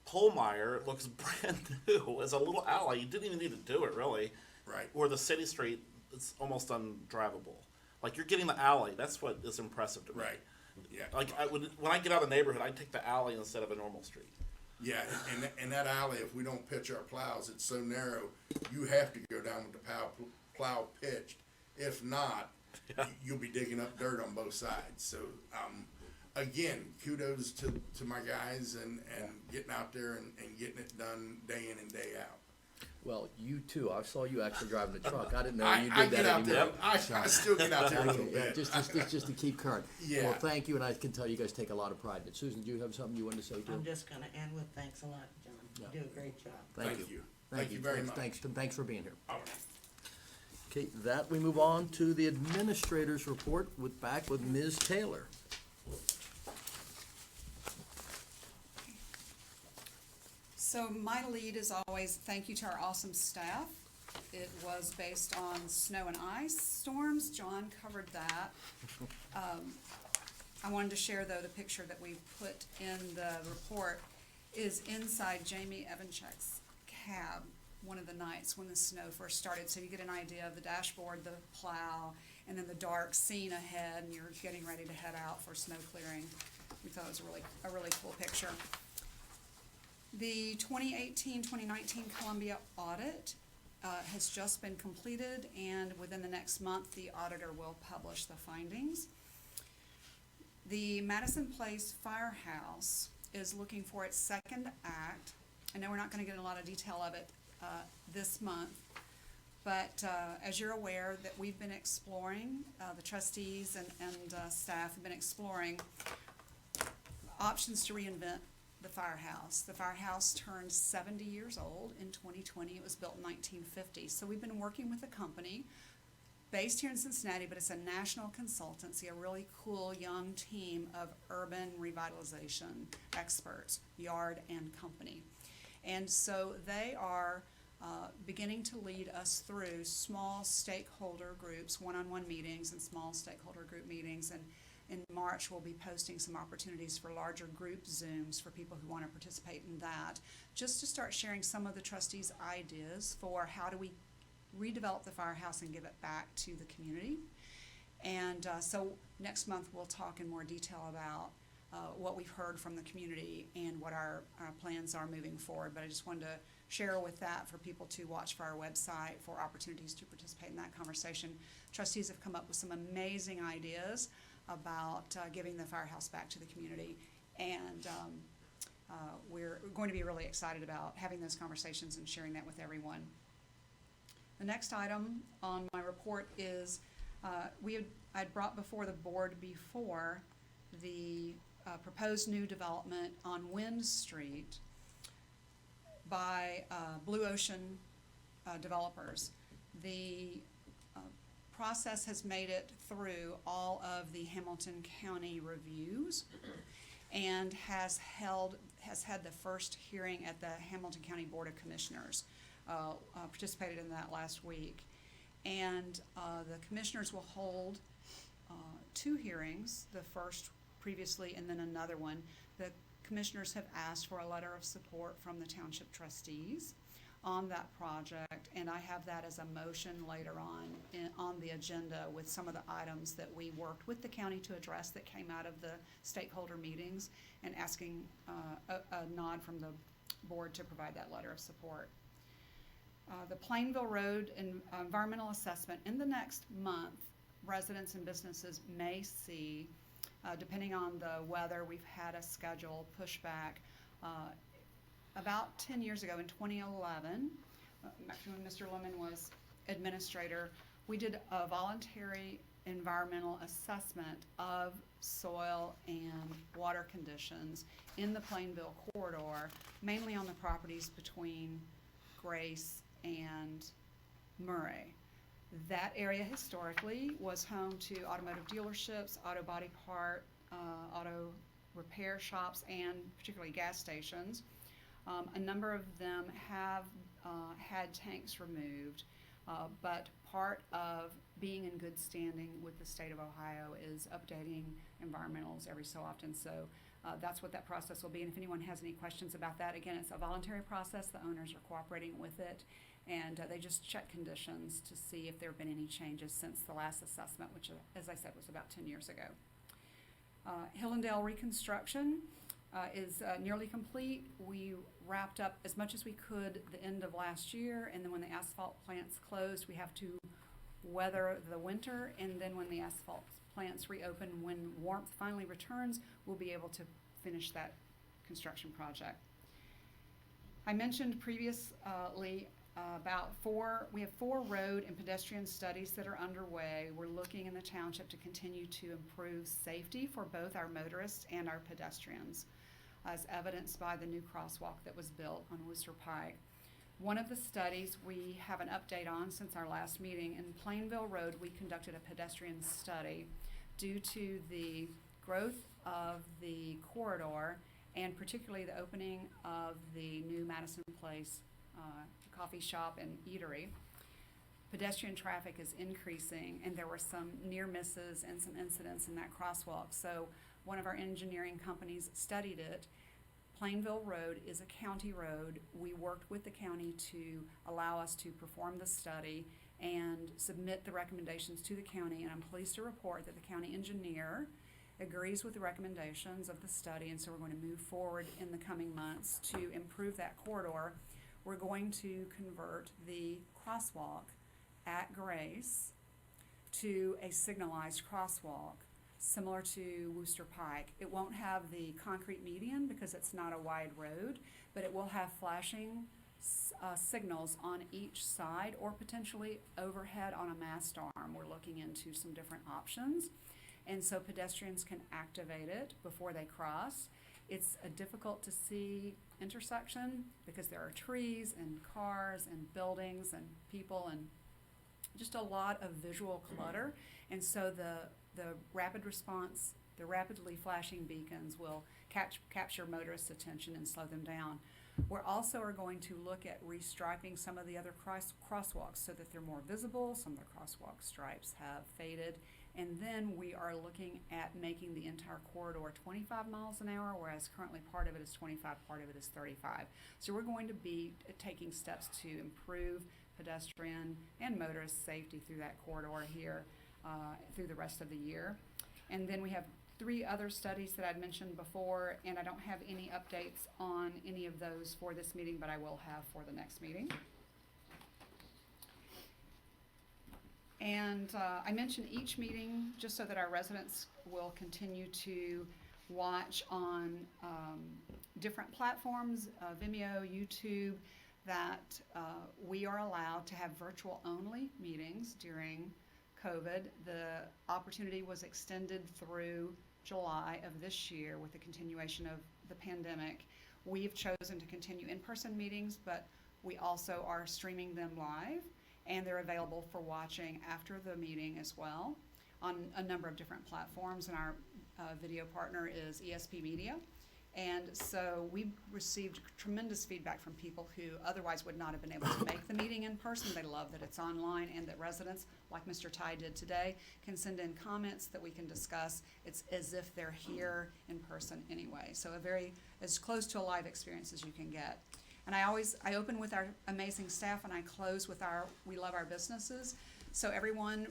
Speaker 3: Polmeyer looks brand new as a little alley. You didn't even need to do it, really.
Speaker 7: Right.
Speaker 3: Or the city street, it's almost undrivable. Like, you're getting the alley. That's what is impressive to me.
Speaker 7: Right. Yeah.
Speaker 3: Like, when I get out of the neighborhood, I take the alley instead of a normal street.
Speaker 7: Yeah, and that alley, if we don't pitch our plows, it's so narrow, you have to go down with the plow pitched. If not, you'll be digging up dirt on both sides. So, again, kudos to my guys and getting out there and getting it done day in and day out.
Speaker 1: Well, you too. I saw you actually driving the truck. I didn't know you
Speaker 7: I
Speaker 1: did
Speaker 7: get
Speaker 1: that
Speaker 7: out there.
Speaker 1: anymore.
Speaker 7: I still get out there a little
Speaker 1: Yeah,
Speaker 7: bit.
Speaker 1: just to keep current.
Speaker 7: Yeah.
Speaker 1: Well, thank you, and I can tell you guys take a lot of pride in it. Susan, do you have something you wanted to say too?
Speaker 4: I'm just gonna end with thanks a lot, John.
Speaker 1: Yeah.
Speaker 4: You do a great job.
Speaker 7: Thank you. Thank you very much.
Speaker 1: Thanks for being here.
Speaker 7: All right.
Speaker 1: Okay, that we move on to the administrator's report back with Ms. Taylor.
Speaker 5: So my lead is always, thank you to our awesome staff. It was based on snow and ice storms. John covered that. I wanted to share, though, the picture that we put in the report is inside Jamie Evanchek's cab one of the nights when the snow first started. So you get an idea of the dashboard, the plow, and then the dark scene ahead, and you're getting ready to head out for snow clearing. We thought it was a really cool picture. The 2018-2019 Columbia audit has just been completed, and within the next month, the auditor will publish the findings. The Madison Place Firehouse is looking for its second act. I know we're not going to get a lot of detail of it this month, but as you're aware, that we've been exploring, the trustees and staff have been exploring options to reinvent the firehouse. The firehouse turned 70 years old in 2020. It was built in 1950. So we've been working with a company based here in Cincinnati, but it's a national consultancy, a really cool young team of urban revitalization experts, Yard and Company. And so they are beginning to lead us through small stakeholder groups, one-on-one meetings and small stakeholder group meetings. And in March, we'll be posting some opportunities for larger group Zooms for people who want to participate in that, just to start sharing some of the trustees' ideas for how do we redevelop the firehouse and give it back to the community. And so next month, we'll talk in more detail about what we've heard from the community and what our plans are moving forward. But I just wanted to share with that for people to watch for our website for opportunities to participate in that conversation. Trustees have come up with some amazing ideas about giving the firehouse back to the community, and we're going to be really excited about having those conversations and sharing that with everyone. The next item on my report is I'd brought before the board before the proposed new development on Wind Street by Blue Ocean developers. The process has made it through all of the Hamilton County reviews and has had the first hearing at the Hamilton County Board of Commissioners. Participated in that last week. And the commissioners will hold two hearings, the first previously and then another one. The commissioners have asked for a letter of support from the township trustees on that project, and I have that as a motion later on the agenda with some of the items that we worked with the county to address that came out of the stakeholder meetings, and asking a nod from the board to provide that letter of support. The Plainville Road environmental assessment in the next month, residents and businesses may see, depending on the weather, we've had a schedule pushback. About 10 years ago in 2011, actually when Mr. Lemon was administrator, we did a voluntary environmental assessment of soil and water conditions in the Plainville corridor, mainly on the properties between Grace and Murray. That area historically was home to automotive dealerships, auto body part, auto repair shops, and particularly gas stations. A number of them have had tanks removed, but part of being in good standing with the state of Ohio is updating environmentals every so often. So that's what that process will be. And if anyone has any questions about that, again, it's a voluntary process. The owners are cooperating with it, and they just check conditions to see if there have been any changes since the last assessment, which, as I said, was about 10 years ago. Hillendale reconstruction is nearly complete. We wrapped up as much as we could the end of last year, and then when the asphalt plants closed, we have to weather the winter, and then when the asphalt plants reopen, when warmth finally returns, we'll be able to finish that construction project. I mentioned previously we have 4 road and pedestrian studies that are underway. We're looking in the township to continue to improve safety for both our motorists and our pedestrians, as evidenced by the new crosswalk that was built on Worcester Pike. One of the studies we have an update on since our last meeting. In Plainville Road, we conducted a pedestrian study due to the growth of the corridor and particularly the opening of the new Madison Place coffee shop and eatery. Pedestrian traffic is increasing, and there were some near misses and some incidents in that crosswalk. So one of our engineering companies studied it. Plainville Road is a county road. We worked with the county to allow us to perform the study and submit the recommendations to the county, and I'm pleased to report that the county engineer agrees with the recommendations of the study, and so we're going to move forward in the coming months to improve that corridor. We're going to convert the crosswalk at Grace to a signalized crosswalk, similar to Worcester Pike. It won't have the concrete median because it's not a wide road, but it will have flashing signals on each side or potentially overhead on a mast arm. We're looking into some different options, and so pedestrians can activate it before they cross. It's a difficult to see intersection because there are trees and cars and buildings and people and just a lot of visual clutter, and so the rapid response, the rapidly flashing beacons will capture motorists' attention and slow them down. We also are going to look at restriping some of the other crosswalks so that they're more visible. Some of the crosswalk stripes have faded, and then we are looking at making the entire corridor 25 miles an hour, whereas currently part of it is 25, part of it is 35. So we're going to be taking steps to improve pedestrian and motorist safety through that corridor here through the rest of the year. And then we have 3 other studies that I'd mentioned before, and I don't have any updates on any of those for this meeting, but I will have for the next meeting. And I mention each meeting just so that our residents will continue to watch on different platforms, Vimeo, YouTube, that we are allowed to have virtual only meetings during COVID, the opportunity was extended through July of this year with the continuation of the pandemic. We've chosen to continue in-person meetings, but we also are streaming them live, and they're available for watching after the meeting as well on a number of different platforms, and our video partner is ESP Media. And so we received tremendous feedback from people who otherwise would not have been able to make the meeting in person. They love that it's online and that residents, like Mr. Ty did today, can send in comments that we can discuss. It's as if they're here in person anyway. So as close to a live experience as you can get. And I open with our amazing staff and I close with we love our businesses. So everyone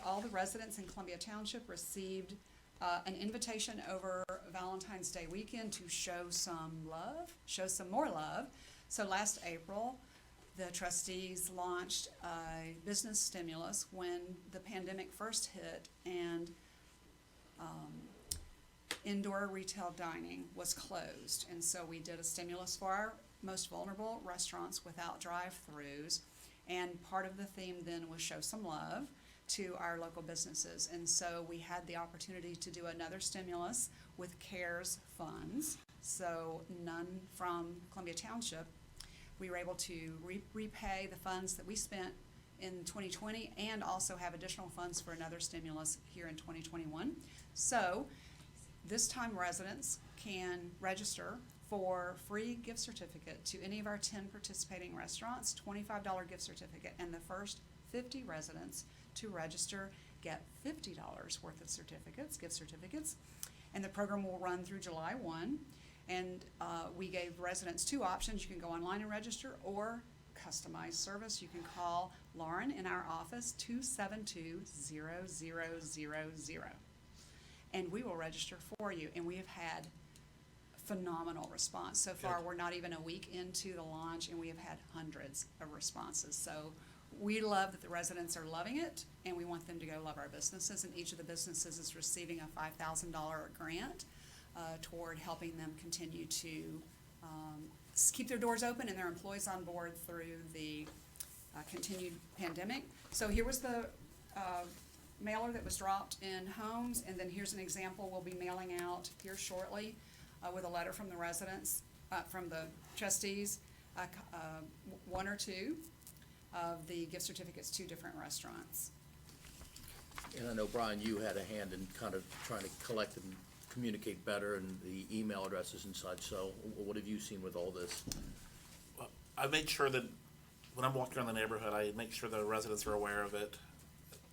Speaker 5: all the residents in Columbia Township received an invitation over Valentine's Day weekend to show some more love. So last April, the trustees launched a business stimulus when the pandemic first hit, and indoor retail dining was closed. And so we did a stimulus for our most vulnerable restaurants without drive-throughs. And part of the theme then was show some love to our local businesses. And so we had the opportunity to do another stimulus with CARES funds, so none from Columbia Township. We were able to repay the funds that we spent in 2020 and also have additional funds for another stimulus here in 2021. So this time residents can register for free gift certificate to any of our 10 participating restaurants, $25 gift certificate, and the first 50 residents to register get $50 worth of gift certificates, and the program will run through July 1. And we gave residents two options. You can go online and register, or customized service. You can call Lauren in our office, 272-0000, and we will register for you. And we have had phenomenal response. So far,
Speaker 3: Good.
Speaker 5: We're not even a week into the launch, and we have had hundreds of responses. So we love that the residents are loving it, and we want them to go love our businesses. And each of the businesses is receiving a $5,000 grant toward helping them continue to keep their doors open and their employees on board through the continued pandemic. So here was the mailer that was dropped in homes, and then here's an example we'll be mailing out here shortly with a letter from the residents, from the trustees, one or two of the gift certificates to different restaurants.
Speaker 1: And I know, Brian, you had a hand in kind of trying to collect and communicate better and the email addresses and such, so what have you seen with all this?
Speaker 3: Well, I make sure that when I'm walking around the neighborhood, I make sure the residents are aware of it.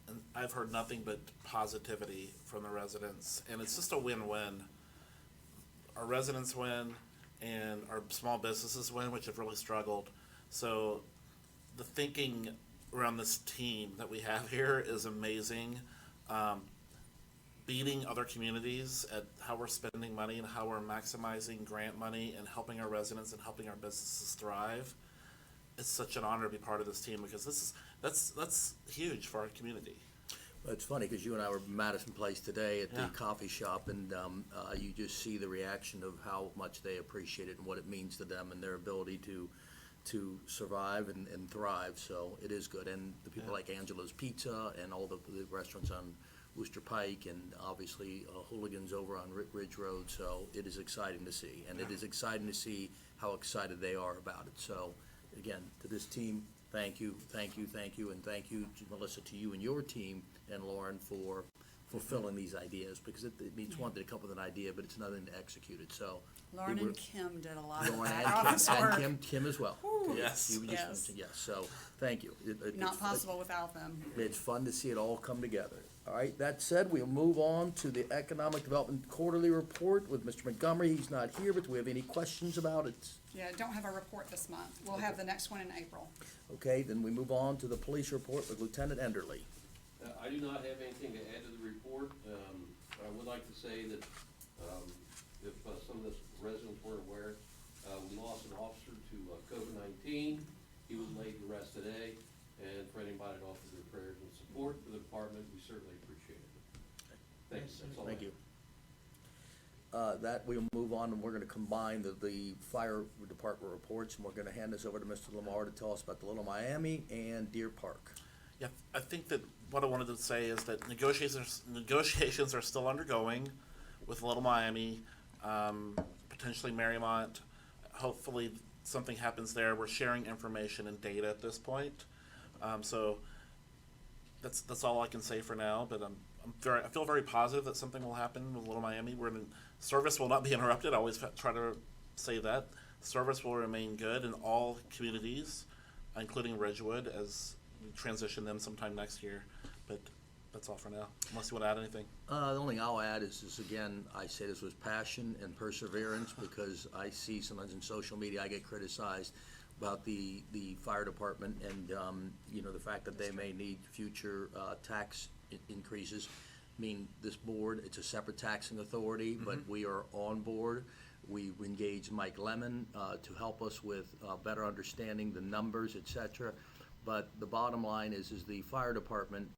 Speaker 3: And I've heard nothing but positivity from the residents, and it's just a win-win. Our residents win, and our small businesses win, which have really struggled. So the thinking around this team that we have here is amazing. Beating other communities at how we're spending money and how we're maximizing grant money and helping our residents and helping our businesses thrive. It's such an honor to be part of this team, because that's huge for our community.
Speaker 1: Well, it's funny because you and I were at Madison Place today at the
Speaker 3: Yeah.
Speaker 1: coffee shop, and you just see the reaction of how much they appreciate it and what it means to them and their ability to survive and thrive. So it is good. And the people
Speaker 3: Yeah.
Speaker 1: like Angela's Pizza and all the restaurants on Worcester Pike, and obviously Hooligans over on Ridge Road. So it is exciting to see, and it is exciting to see how excited they are about it. So again, to this team, thank you, thank you, thank you, and thank you, Melissa, to you and your team, and Lauren for fulfilling these ideas, because it means one thing to come up with an idea, but it's another thing to execute it. So
Speaker 5: Lauren
Speaker 1: we were-
Speaker 5: and Kim did a lot of
Speaker 1: Lauren
Speaker 5: that
Speaker 1: and
Speaker 5: office
Speaker 1: Kim,
Speaker 5: work.
Speaker 1: and Kim as well.
Speaker 3: Yes.
Speaker 1: You just
Speaker 5: Yes.
Speaker 1: mentioned, yes, so, thank you.
Speaker 5: Not possible without them.
Speaker 1: It's fun to see it all come together. All right, that said, we'll move on to the Economic Development Quarterly Report with Mr. Montgomery. He's not here, but do we have any questions about it?
Speaker 5: Yeah, don't have a report this month. We'll have the next one in April.
Speaker 1: Okay, then we move on to the Police Report with Lieutenant Enderly.
Speaker 8: I do not have anything to add to the report. I would like to say that if some of the residents weren't aware, we lost an officer to COVID-19. He was laid to rest today, and for anybody that offered their prayers and support for the department, we certainly appreciate it. Thanks. That's all I
Speaker 1: Thank
Speaker 8: have.
Speaker 1: you. That we'll move on, and we're gonna combine the fire department reports, and we're gonna hand this over to Mr. Lamar to tell us about the Little Miami and Deer Park.
Speaker 3: Yeah, I think that what I wanted to say is that negotiations are still undergoing with Little Miami, potentially Marymount. Hopefully something happens there. We're sharing information and data at this point. So that's all I can say for now. But I feel very positive that something will happen with Little Miami. Service will not be interrupted. I always try to say that service will remain good in all communities, including Ridgewood, as we transition them sometime next year. But that's all for now, unless you want to add anything.
Speaker 1: The only thing I'll add is again, I say this with passion and perseverance, because I see sometimes in social media I get criticized about the fire department and, the fact that they may need future tax increases. I mean, this board, it's a separate taxing authority, but we are on board. We've engaged Mike Lemon to help us with better understanding the numbers, et cetera. But the bottom line is the fire department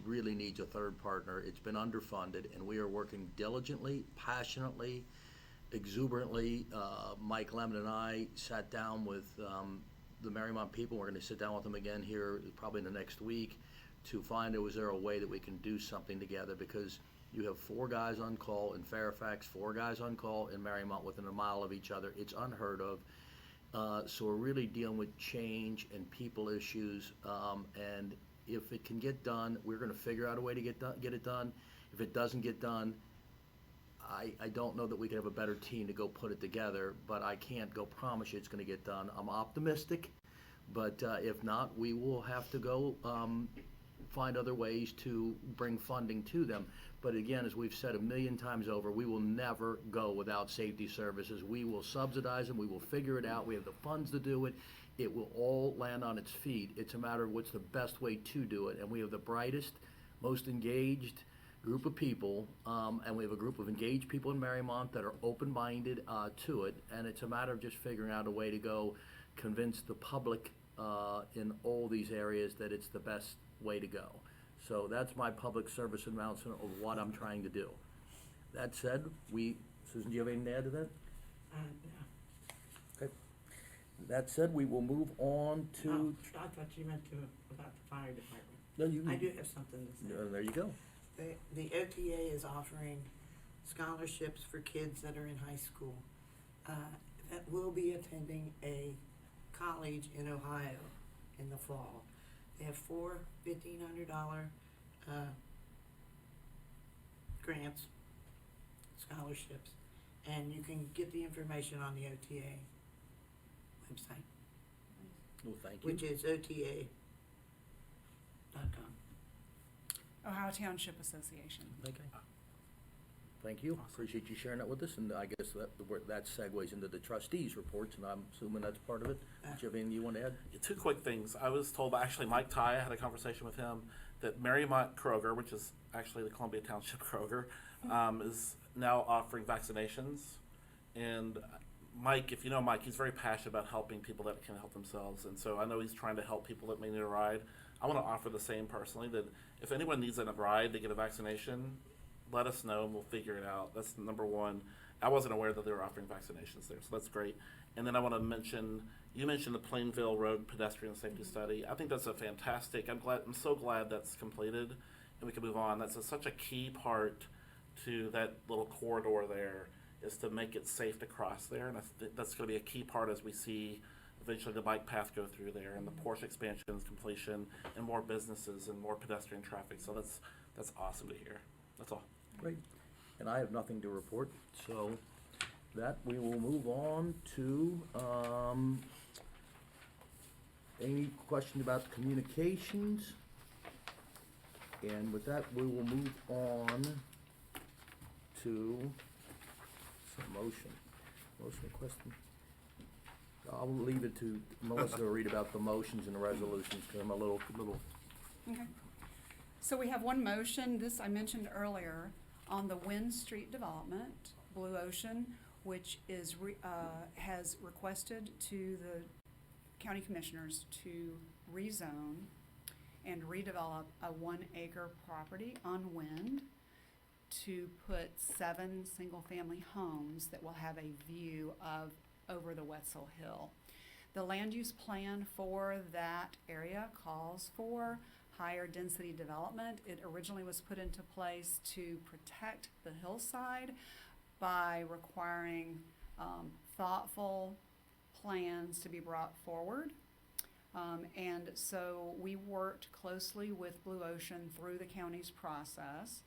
Speaker 1: really needs a third partner. It's been underfunded, and we are working diligently, passionately, exuberantly. Mike Lemon and I sat down with the Marymount people. We're going to sit down with them again here probably in the next week to find out, is there a way that we can do something together, because you have 4 guys on call in Fairfax, 4 guys on call in Marymount within a mile of each other. It's unheard of. So we're really dealing with change and people issues, and if it can get done, we're going to figure out a way to get it done. If it doesn't get done, I don't know that we could have a better team to go put it together, but I can't go promise you it's going to get done. I'm optimistic, but if not, we will have to go find other ways to bring funding to them. But again, as we've said a million times over, we will never go without safety services. We will subsidize them. We will figure it out. We have the funds to do it. It will all land on its feet. It's a matter of what's the best way to do it. And we have the brightest, most engaged group of people, and we have a group of engaged people in Marymount that are open-minded to it. And it's a matter of just figuring out a way to go convince the public in all these areas that it's the best way to go. So that's my public service announcement of what I'm trying to do. That said, Susan, do you have anything to add to that?
Speaker 4: No.
Speaker 1: Okay. That said, we will move on to.
Speaker 4: Oh, I thought you meant about the fire department.
Speaker 1: No, you.
Speaker 4: I do have something to say.
Speaker 1: There you go.
Speaker 4: The OTA is offering scholarships for kids that are in high school that will be attending a college in Ohio in the fall. They have 4 $1,500 grants, scholarships, and you can get the information on the OTA website,
Speaker 1: Well, thank you.
Speaker 4: which is ota.com.
Speaker 5: Ohio Township Association.
Speaker 1: Okay. Thank you. Appreciate you sharing that with us, and I guess that segues into the trustees' reports, and I'm assuming that's part of it. Do you have anything you want to add?
Speaker 3: 2 quick things. I was told by actually Mike Ty, I had a conversation with him, that Marymount Kroger, which is actually the Columbia Township Kroger, is now offering vaccinations. And Mike, if you know Mike, he's very passionate about helping people that can help themselves. And so I know he's trying to help people that may need a ride. I want to offer the same personally, that if anyone needs a ride to get a vaccination, let us know and we'll figure it out. That's number one. I wasn't aware that they were offering vaccinations there, so that's great. And then I want to mention, you mentioned the Plainville Road Pedestrian Safety Study. I think that's a fantastic, I'm so glad that's completed and we can move on. That's such a key part to that little corridor there, is to make it safe to cross there. And I think that's going to be a key part as we see eventually the bike path go through there and the Porsche expansion's completion and more businesses and more pedestrian traffic. So that's awesome to hear. That's all.
Speaker 1: Great. And I have nothing to report, so that we will move on to, any question about communications? And with that, we will move on to some motion. Motion question. I'll leave it to Melissa to read about the motions and the resolutions, because I'm a little.
Speaker 5: Okay. So we have one motion, this I mentioned earlier, on the Wynn Street development, Blue Ocean, which is, has requested to the county commissioners to rezone and redevelop a 1-acre property on Wynn to put 7 single-family homes that will have a view of over the Wetzel Hill. The land use plan for that area calls for higher density development. It originally was put into place to protect the hillside by requiring thoughtful plans to be brought forward. And so we worked closely with Blue Ocean through the county's process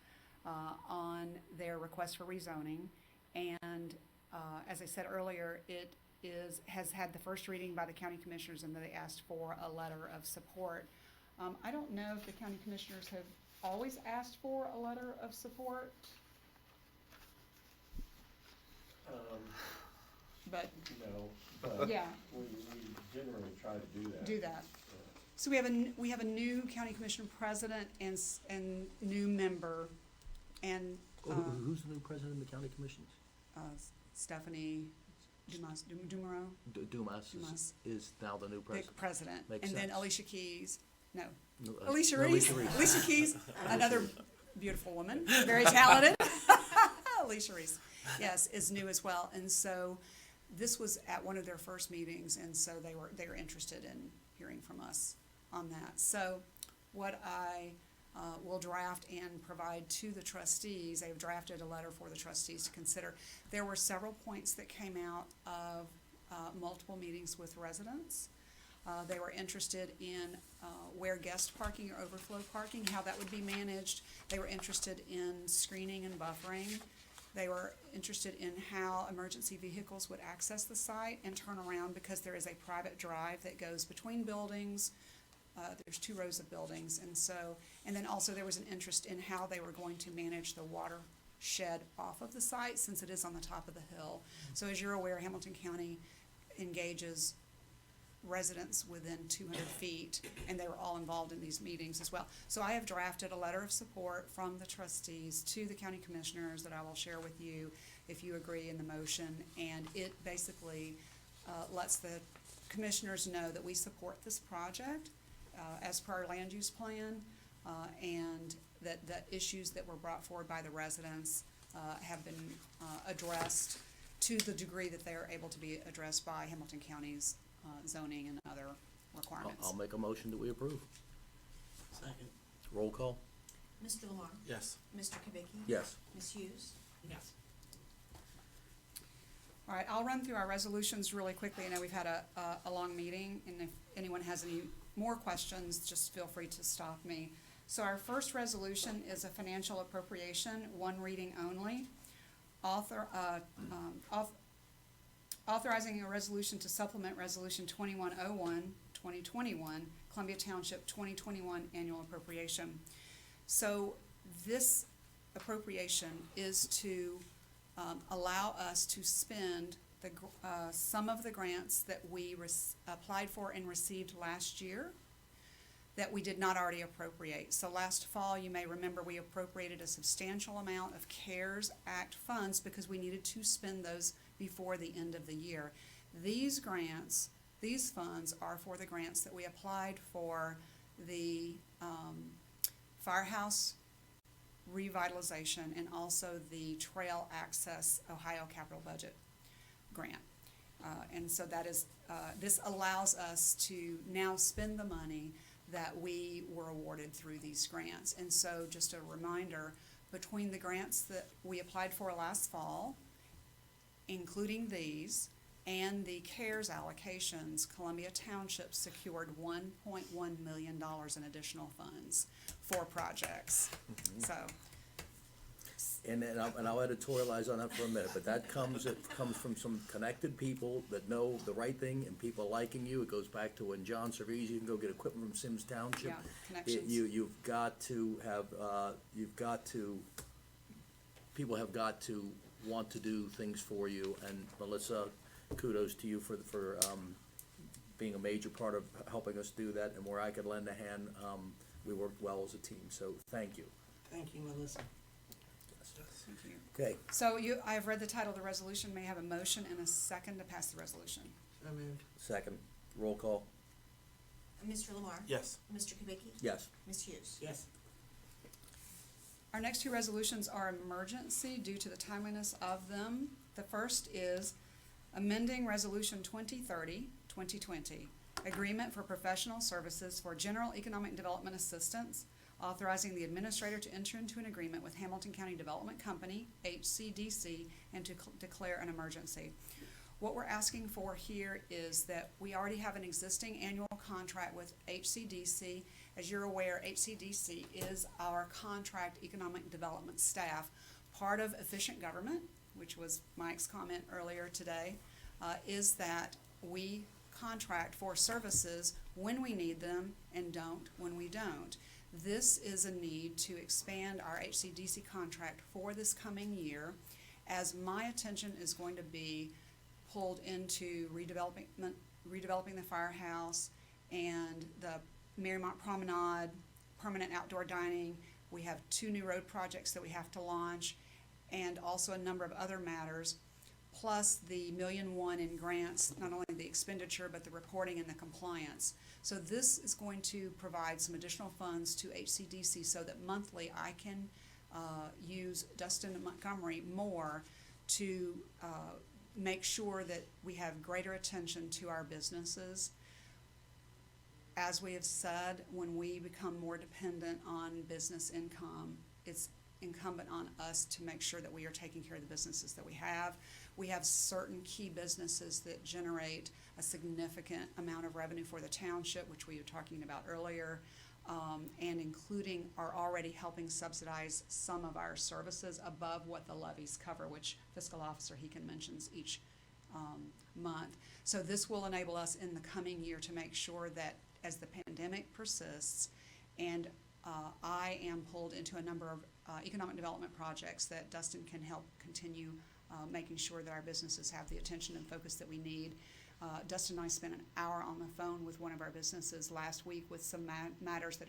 Speaker 5: on their request for rezoning. And as I said earlier, it has had the first reading by the county commissioners, and they asked for a letter of support. I don't know if the county commissioners have always asked for a letter of support, but
Speaker 9: No, but
Speaker 5: yeah,
Speaker 9: we generally try to do that.
Speaker 5: do that. So we have a new county commission president and new member, and
Speaker 1: Who's the new president of the county commissions?
Speaker 5: Stephanie Dumas
Speaker 1: Dumas is now the new
Speaker 5: the
Speaker 1: president.
Speaker 5: president,
Speaker 1: Makes
Speaker 5: and then
Speaker 1: sense.
Speaker 5: Alicia Keys. No,
Speaker 1: No,
Speaker 5: Alicia
Speaker 1: no,
Speaker 5: Reese. Alicia Keys, another beautiful woman, very talented. Alicia Reese, yes, is new as well, and so this was at one of their first meetings, and so they were interested in hearing from us on that. So what I will draft and provide to the trustees, they've drafted a letter for the trustees to consider. There were several points that came out of multiple meetings with residents. They were interested in where guest parking or overflow parking, how that would be managed. They were interested in screening and buffering. They were interested in how emergency vehicles would access the site and turn around, because there is a private drive that goes between buildings. There's 2 rows of buildings, and then also there was an interest in how they were going to manage the watershed off of the site, since it is on the top of the hill. So as you're aware, Hamilton County engages residents within 200 feet, and they were all involved in these meetings as well. So I have drafted a letter of support from the trustees to the county commissioners that I will share with you if you agree in the motion, and it basically lets the commissioners know that we support this project as per our land use plan, and that the issues that were brought forward by the residents have been addressed to the degree that they are able to be addressed by Hamilton County's zoning and other requirements.
Speaker 1: I'll make a motion that we approve.
Speaker 4: Second.
Speaker 1: Roll call?
Speaker 2: Mr. Lamar?
Speaker 3: Yes.
Speaker 2: Mr. Kubicki?
Speaker 1: Yes.
Speaker 2: Ms. Hughes?
Speaker 4: Yes.
Speaker 5: All right, I'll run through our resolutions really quickly. I know we've had a long meeting, and if anyone has any more questions, just feel free to stop me. So our first resolution is a financial appropriation, 1 reading only. Authorizing a resolution to supplement Resolution 2101, 2021, Columbia Township 2021 annual appropriation. So this appropriation is to allow us to spend some of the grants that we applied for and received last year that we did not already appropriate. So last fall, you may remember, we appropriated a substantial amount of CARES Act funds because we needed to spend those before the end of the year. These funds are for the grants that we applied for the firehouse revitalization and also the Trail Access Ohio Capital Budget grant. And so that is, this allows us to now spend the money that we were awarded through these grants. And so just a reminder, between the grants that we applied for last fall, including these, and the CARES allocations, Columbia Township secured $1.1 million in additional funds for projects. So,
Speaker 1: And I'll editorialize on that for a minute, but it comes from some connected people that know the right thing and people liking you. It goes back to when John Cervisi, you can go get equipment from Sims Township.
Speaker 5: yeah, connections.
Speaker 1: You've got to have, people have got to want to do things for you, and Melissa, kudos to you for being a major part of helping us do that, and where I could lend a hand, we worked well as a team, so thank you.
Speaker 4: Thank you, Melissa.
Speaker 5: Thank you.
Speaker 1: Okay,
Speaker 5: So I have read the title of the resolution. May I have a motion and a second to pass the resolution?
Speaker 4: So moved.
Speaker 1: second, roll call,
Speaker 2: Mr. Lamar?
Speaker 3: Yes.
Speaker 2: Mr. Kubicki?
Speaker 1: yes.
Speaker 2: Ms. Hughes?
Speaker 4: Yes.
Speaker 5: Our next 2 resolutions are emergency due to the timeliness of them. The first is amending Resolution 2030, 2020, Agreement for professional services for general economic development assistance, authorizing the administrator to enter into an agreement with Hamilton County Development Company, HCDC, and to declare an emergency. What we're asking for here is that we already have an existing annual contract with HCDC. As you're aware, HCDC is our contract economic development staff. Part of efficient government, which was Mike's comment earlier today, is that we contract for services when we need them and don't when we don't. This is a need to expand our HCDC contract for this coming year, as my attention is going to be pulled into redeveloping the firehouse and the Marymount Promenade, permanent outdoor dining. We have 2 new road projects that we have to launch, and also a number of other matters, plus the $1.1 million in grants, not only the expenditure, but the reporting and the compliance. So this is going to provide some additional funds to HCDC so that monthly I can use Dustin and Montgomery more to make sure that we have greater attention to our businesses. As we have said, when we become more dependent on business income, it's incumbent on us to make sure that we are taking care of the businesses that we have. We have certain key businesses that generate a significant amount of revenue for the township, which we were talking about earlier, and including are already helping subsidize some of our services above what the levies cover, which fiscal officer Heekin mentions each month. So this will enable us in the coming year to make sure that as the pandemic persists and I am pulled into a number of economic development projects, that Dustin can help continue making sure that our businesses have the attention and focus that we need. Dustin and I spent an hour on the phone with one of our businesses last week with some matters that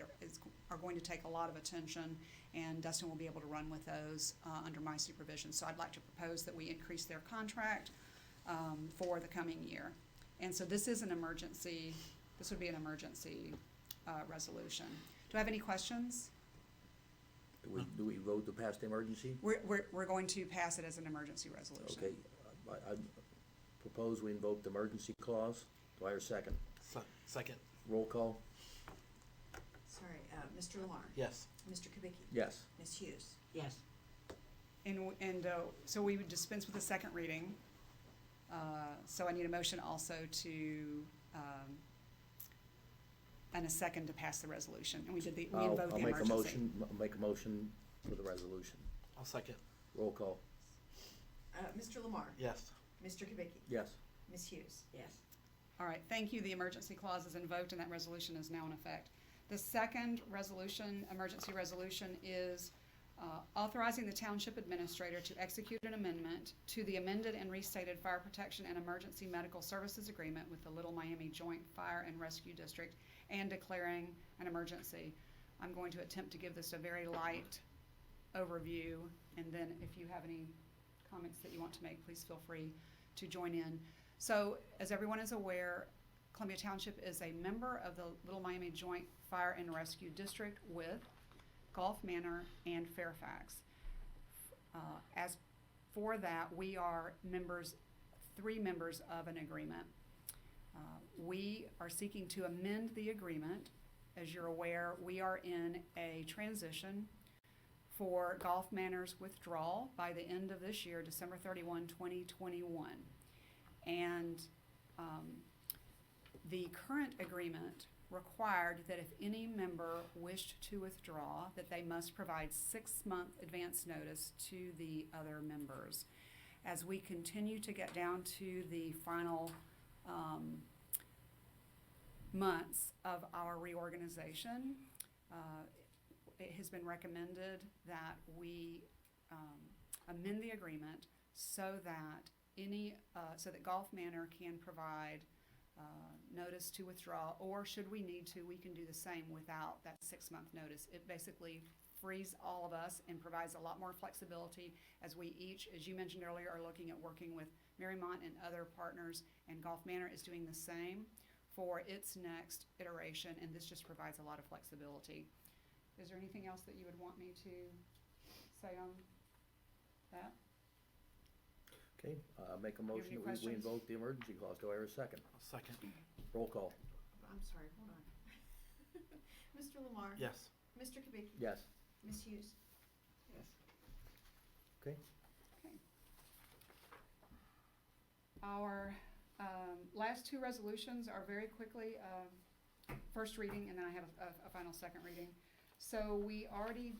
Speaker 5: are going to take a lot of attention, and Dustin will be able to run with those under my supervision. So I'd like to propose that we increase their contract for the coming year. And so this is an emergency, this would be an emergency resolution. Do I have any questions?
Speaker 1: Do we vote to pass the emergency?
Speaker 5: We're going to pass it as an emergency resolution.
Speaker 1: Okay, I propose we invoke the emergency clause. Do I hear a second?
Speaker 3: Second.
Speaker 1: Roll call?
Speaker 2: Sorry, Mr. Lamar?
Speaker 3: Yes.
Speaker 2: Mr. Kubicki?
Speaker 1: Yes.
Speaker 2: Ms. Hughes?
Speaker 4: Yes.
Speaker 5: And so we would dispense with the second reading. So I need a motion also to, and a second to pass the resolution. And we did we invoked the emergency.
Speaker 1: I'll make a motion for the resolution.
Speaker 3: I'll second.
Speaker 1: Roll call?
Speaker 2: Mr. Lamar?
Speaker 3: Yes.
Speaker 2: Mr. Kubicki?
Speaker 1: Yes.
Speaker 2: Ms. Hughes?
Speaker 4: Yes.
Speaker 5: All right, thank you. The emergency clause is invoked and that resolution is now in effect. The second resolution, emergency resolution, is authorizing the township administrator to execute an amendment to the amended and restated fire protection and emergency medical services agreement with the Little Miami Joint Fire and Rescue District and declaring an emergency. I'm going to attempt to give this a very light overview, and then if you have any comments that you want to make, please feel free to join in. So, as everyone is aware, Columbia Township is a member of the Little Miami Joint Fire and Rescue District with Gulf Manor and Fairfax. As for that, we are three members of an agreement. We are seeking to amend the agreement. As you're aware, we are in a transition for Gulf Manor's withdrawal by the end of this year, December 31, 2021. And the current agreement required that if any member wished to withdraw, that they must provide 6-month advance notice to the other members. As we continue to get down to the final months of our reorganization, it has been recommended that we amend the agreement so that Gulf Manor can provide notice to withdraw, or should we need to, we can do the same without that 6-month notice. It basically frees all of us and provides a lot more flexibility as we each, as you mentioned earlier, are looking at working with Marymount and other partners, and Gulf Manor is doing the same for its next iteration, and this just provides a lot of flexibility. Is there anything else that you would want me to say on that?
Speaker 1: Okay, make a
Speaker 5: have any
Speaker 1: motion that we
Speaker 5: questions?
Speaker 1: invoke the emergency clause. Do I hear a second?
Speaker 3: I'll second.
Speaker 1: Roll call?
Speaker 4: I'm sorry, hold on. Mr. Lamar?
Speaker 3: Yes.
Speaker 4: Mr. Kubicki?
Speaker 1: Yes.
Speaker 4: Ms. Hughes?
Speaker 9: Yes.
Speaker 1: Okay.
Speaker 5: Okay. Our last two resolutions are very quickly first reading, and then I have a final second reading. So we already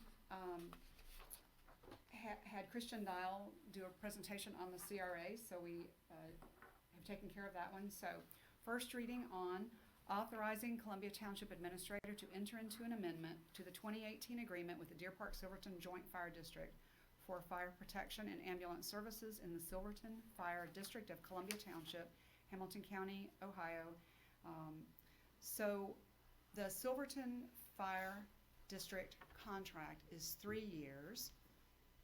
Speaker 5: had Christian Dial do a presentation on the CRA, so we have taken care of that one. So first reading on authorizing Columbia Township Administrator to enter into an amendment to the 2018 agreement with the Deer Park Silverton Joint Fire District for fire protection and ambulance services in the Silverton Fire District of Columbia Township, Hamilton County, Ohio. So the Silverton Fire District contract is 3 years.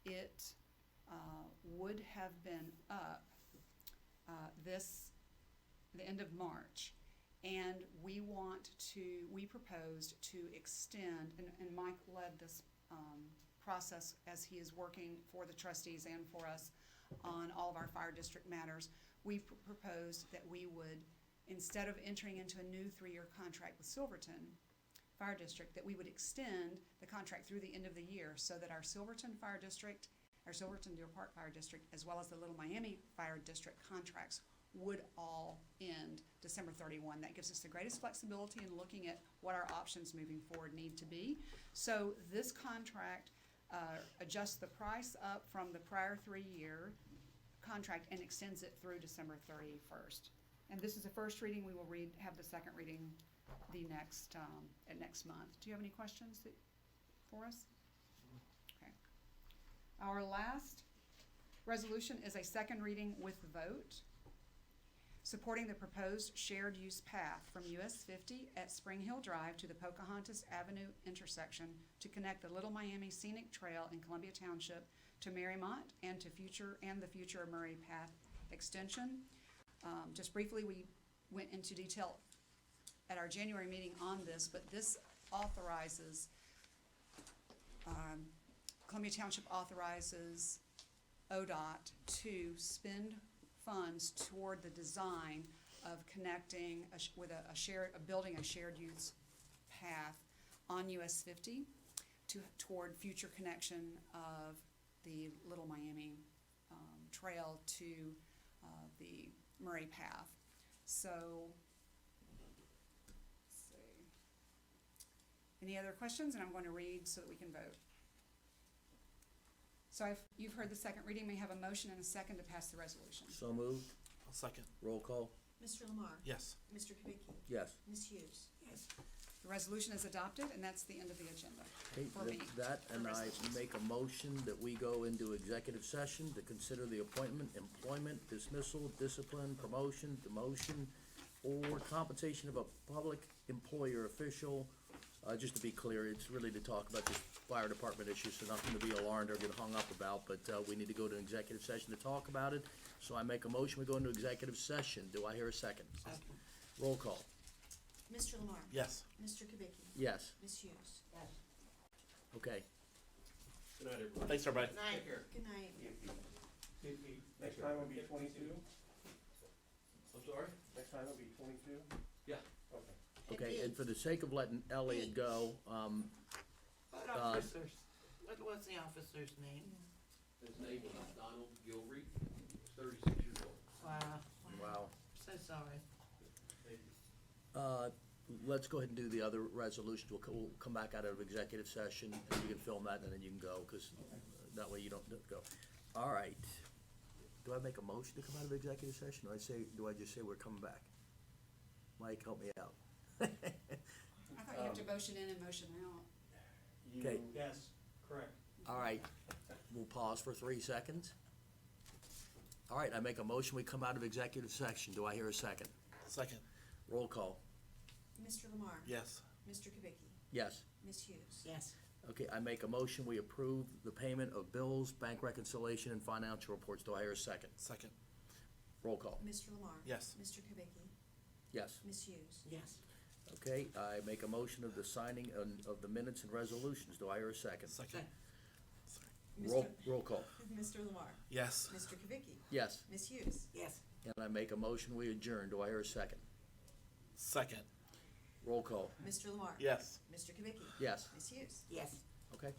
Speaker 5: It would have been up the end of March. And we proposed to extend, and Mike led this process as he is working for the trustees and for us on all of our fire district matters. We proposed that we would, instead of entering into a new 3-year contract with Silverton Fire District, that we would extend the contract through the end of the year so that our Silverton Fire District, our Silverton Deer Park Fire District, as well as the Little Miami Fire District contracts would all end December 31. That gives us the greatest flexibility in looking at what our options moving forward need to be. So this contract adjusts the price up from the prior 3-year contract and extends it through December 31st. And this is the first reading. We will have the second reading at next month. Do you have any questions for us? Okay. Our last resolution is a second reading with vote, supporting the proposed shared use path from US 50 at Spring Hill Drive to the Pocahontas Avenue intersection to connect the Little Miami Scenic Trail in Columbia Township to Marymont and the future Murray Path extension. Just briefly, we went into detail at our January meeting on this, but this authorizes, Columbia Township authorizes ODOT to spend funds toward the design of connecting building a shared use path on US 50 toward future connection of the Little Miami Trail to the Murray Path. So, let's see. Any other questions? And I'm going to read so that we can vote. So you've heard the second reading. May I have a motion and a second to pass the resolution?
Speaker 1: So moved.
Speaker 3: I'll second.
Speaker 1: Roll call.
Speaker 2: Mr. Lamar?
Speaker 3: Yes.
Speaker 2: Mr. Kubicki?
Speaker 1: Yes.
Speaker 2: Ms. Hughes?
Speaker 4: Yes.
Speaker 5: The resolution is adopted, and that's the end of the agenda
Speaker 1: Okay,
Speaker 5: for me.
Speaker 1: that,
Speaker 5: for
Speaker 1: and I
Speaker 5: resolutions.
Speaker 1: make a motion that we go into executive session to consider the appointment, employment, dismissal, discipline, promotion, demotion, or compensation of a public employee or official. Just to be clear, it's really to talk about this fire department issue, so nothing to be alarmed or get hung up about, but we need to go to an executive session to talk about it. So I make a motion, we go into executive session. Do I hear a second?
Speaker 4: Second.
Speaker 1: Roll call.
Speaker 2: Mr. Lamar?
Speaker 3: Yes.
Speaker 2: Mr. Kubicki?
Speaker 1: Yes.
Speaker 2: Ms. Hughes?
Speaker 4: Yes.
Speaker 1: Okay.
Speaker 8: Good night, everybody.
Speaker 3: Thanks, everybody.
Speaker 8: Take care.
Speaker 2: Good night.
Speaker 9: Next time will be 22?
Speaker 8: I'm sorry?
Speaker 9: Next time will be 22?
Speaker 8: Yeah.
Speaker 9: Okay.
Speaker 1: Okay, and for the sake of letting Elliot go,
Speaker 10: What officers? What was the officer's name?
Speaker 8: His name is Donald Gilreath. He's 36 years old.
Speaker 10: Wow.
Speaker 1: wow.
Speaker 10: So sorry.
Speaker 8: Thank you.
Speaker 1: Let's go ahead and do the other resolutions. We'll come back out of executive session, and you can film that, and then you can go, because that way you don't go. All right. Do I make a motion to come out of executive session, or do I just say we're coming back? Mike, help me out.
Speaker 5: I thought you have to motion in and motion out.
Speaker 1: Okay.
Speaker 9: Yes, correct.
Speaker 1: All right, we'll pause for 3 seconds. All right, I make a motion, we come out of executive session. Do I hear a second?
Speaker 3: Second.
Speaker 1: Roll call.
Speaker 2: Mr. Lamar?
Speaker 3: Yes.
Speaker 2: Mr. Kubicki?
Speaker 1: Yes.
Speaker 2: Ms. Hughes?
Speaker 10: Yes.
Speaker 1: Okay, I make a motion, we approve the payment of bills, bank reconciliation, and financial reports. Do I hear a second?
Speaker 3: Second.
Speaker 1: Roll call.
Speaker 2: Mr. Lamar?
Speaker 3: Yes.
Speaker 2: Mr. Kubicki?
Speaker 1: Yes.
Speaker 2: Ms. Hughes?
Speaker 10: Yes.
Speaker 1: Okay, I make a motion of the signing of the minutes and resolutions. Do I hear a second?
Speaker 3: Second.
Speaker 1: Roll call.
Speaker 2: Mr. Lamar?
Speaker 3: Yes.
Speaker 2: Mr. Kubicki?
Speaker 1: Yes.
Speaker 2: Ms. Hughes?
Speaker 10: Yes.
Speaker 1: And I make a motion, we adjourn. Do I hear a second?
Speaker 3: Second.
Speaker 1: Roll call.
Speaker 2: Mr. Lamar.
Speaker 3: Yes.
Speaker 2: Mr. Kubicki.
Speaker 1: Yes.
Speaker 2: Ms. Hughes.
Speaker 10: Yes.
Speaker 1: Okay.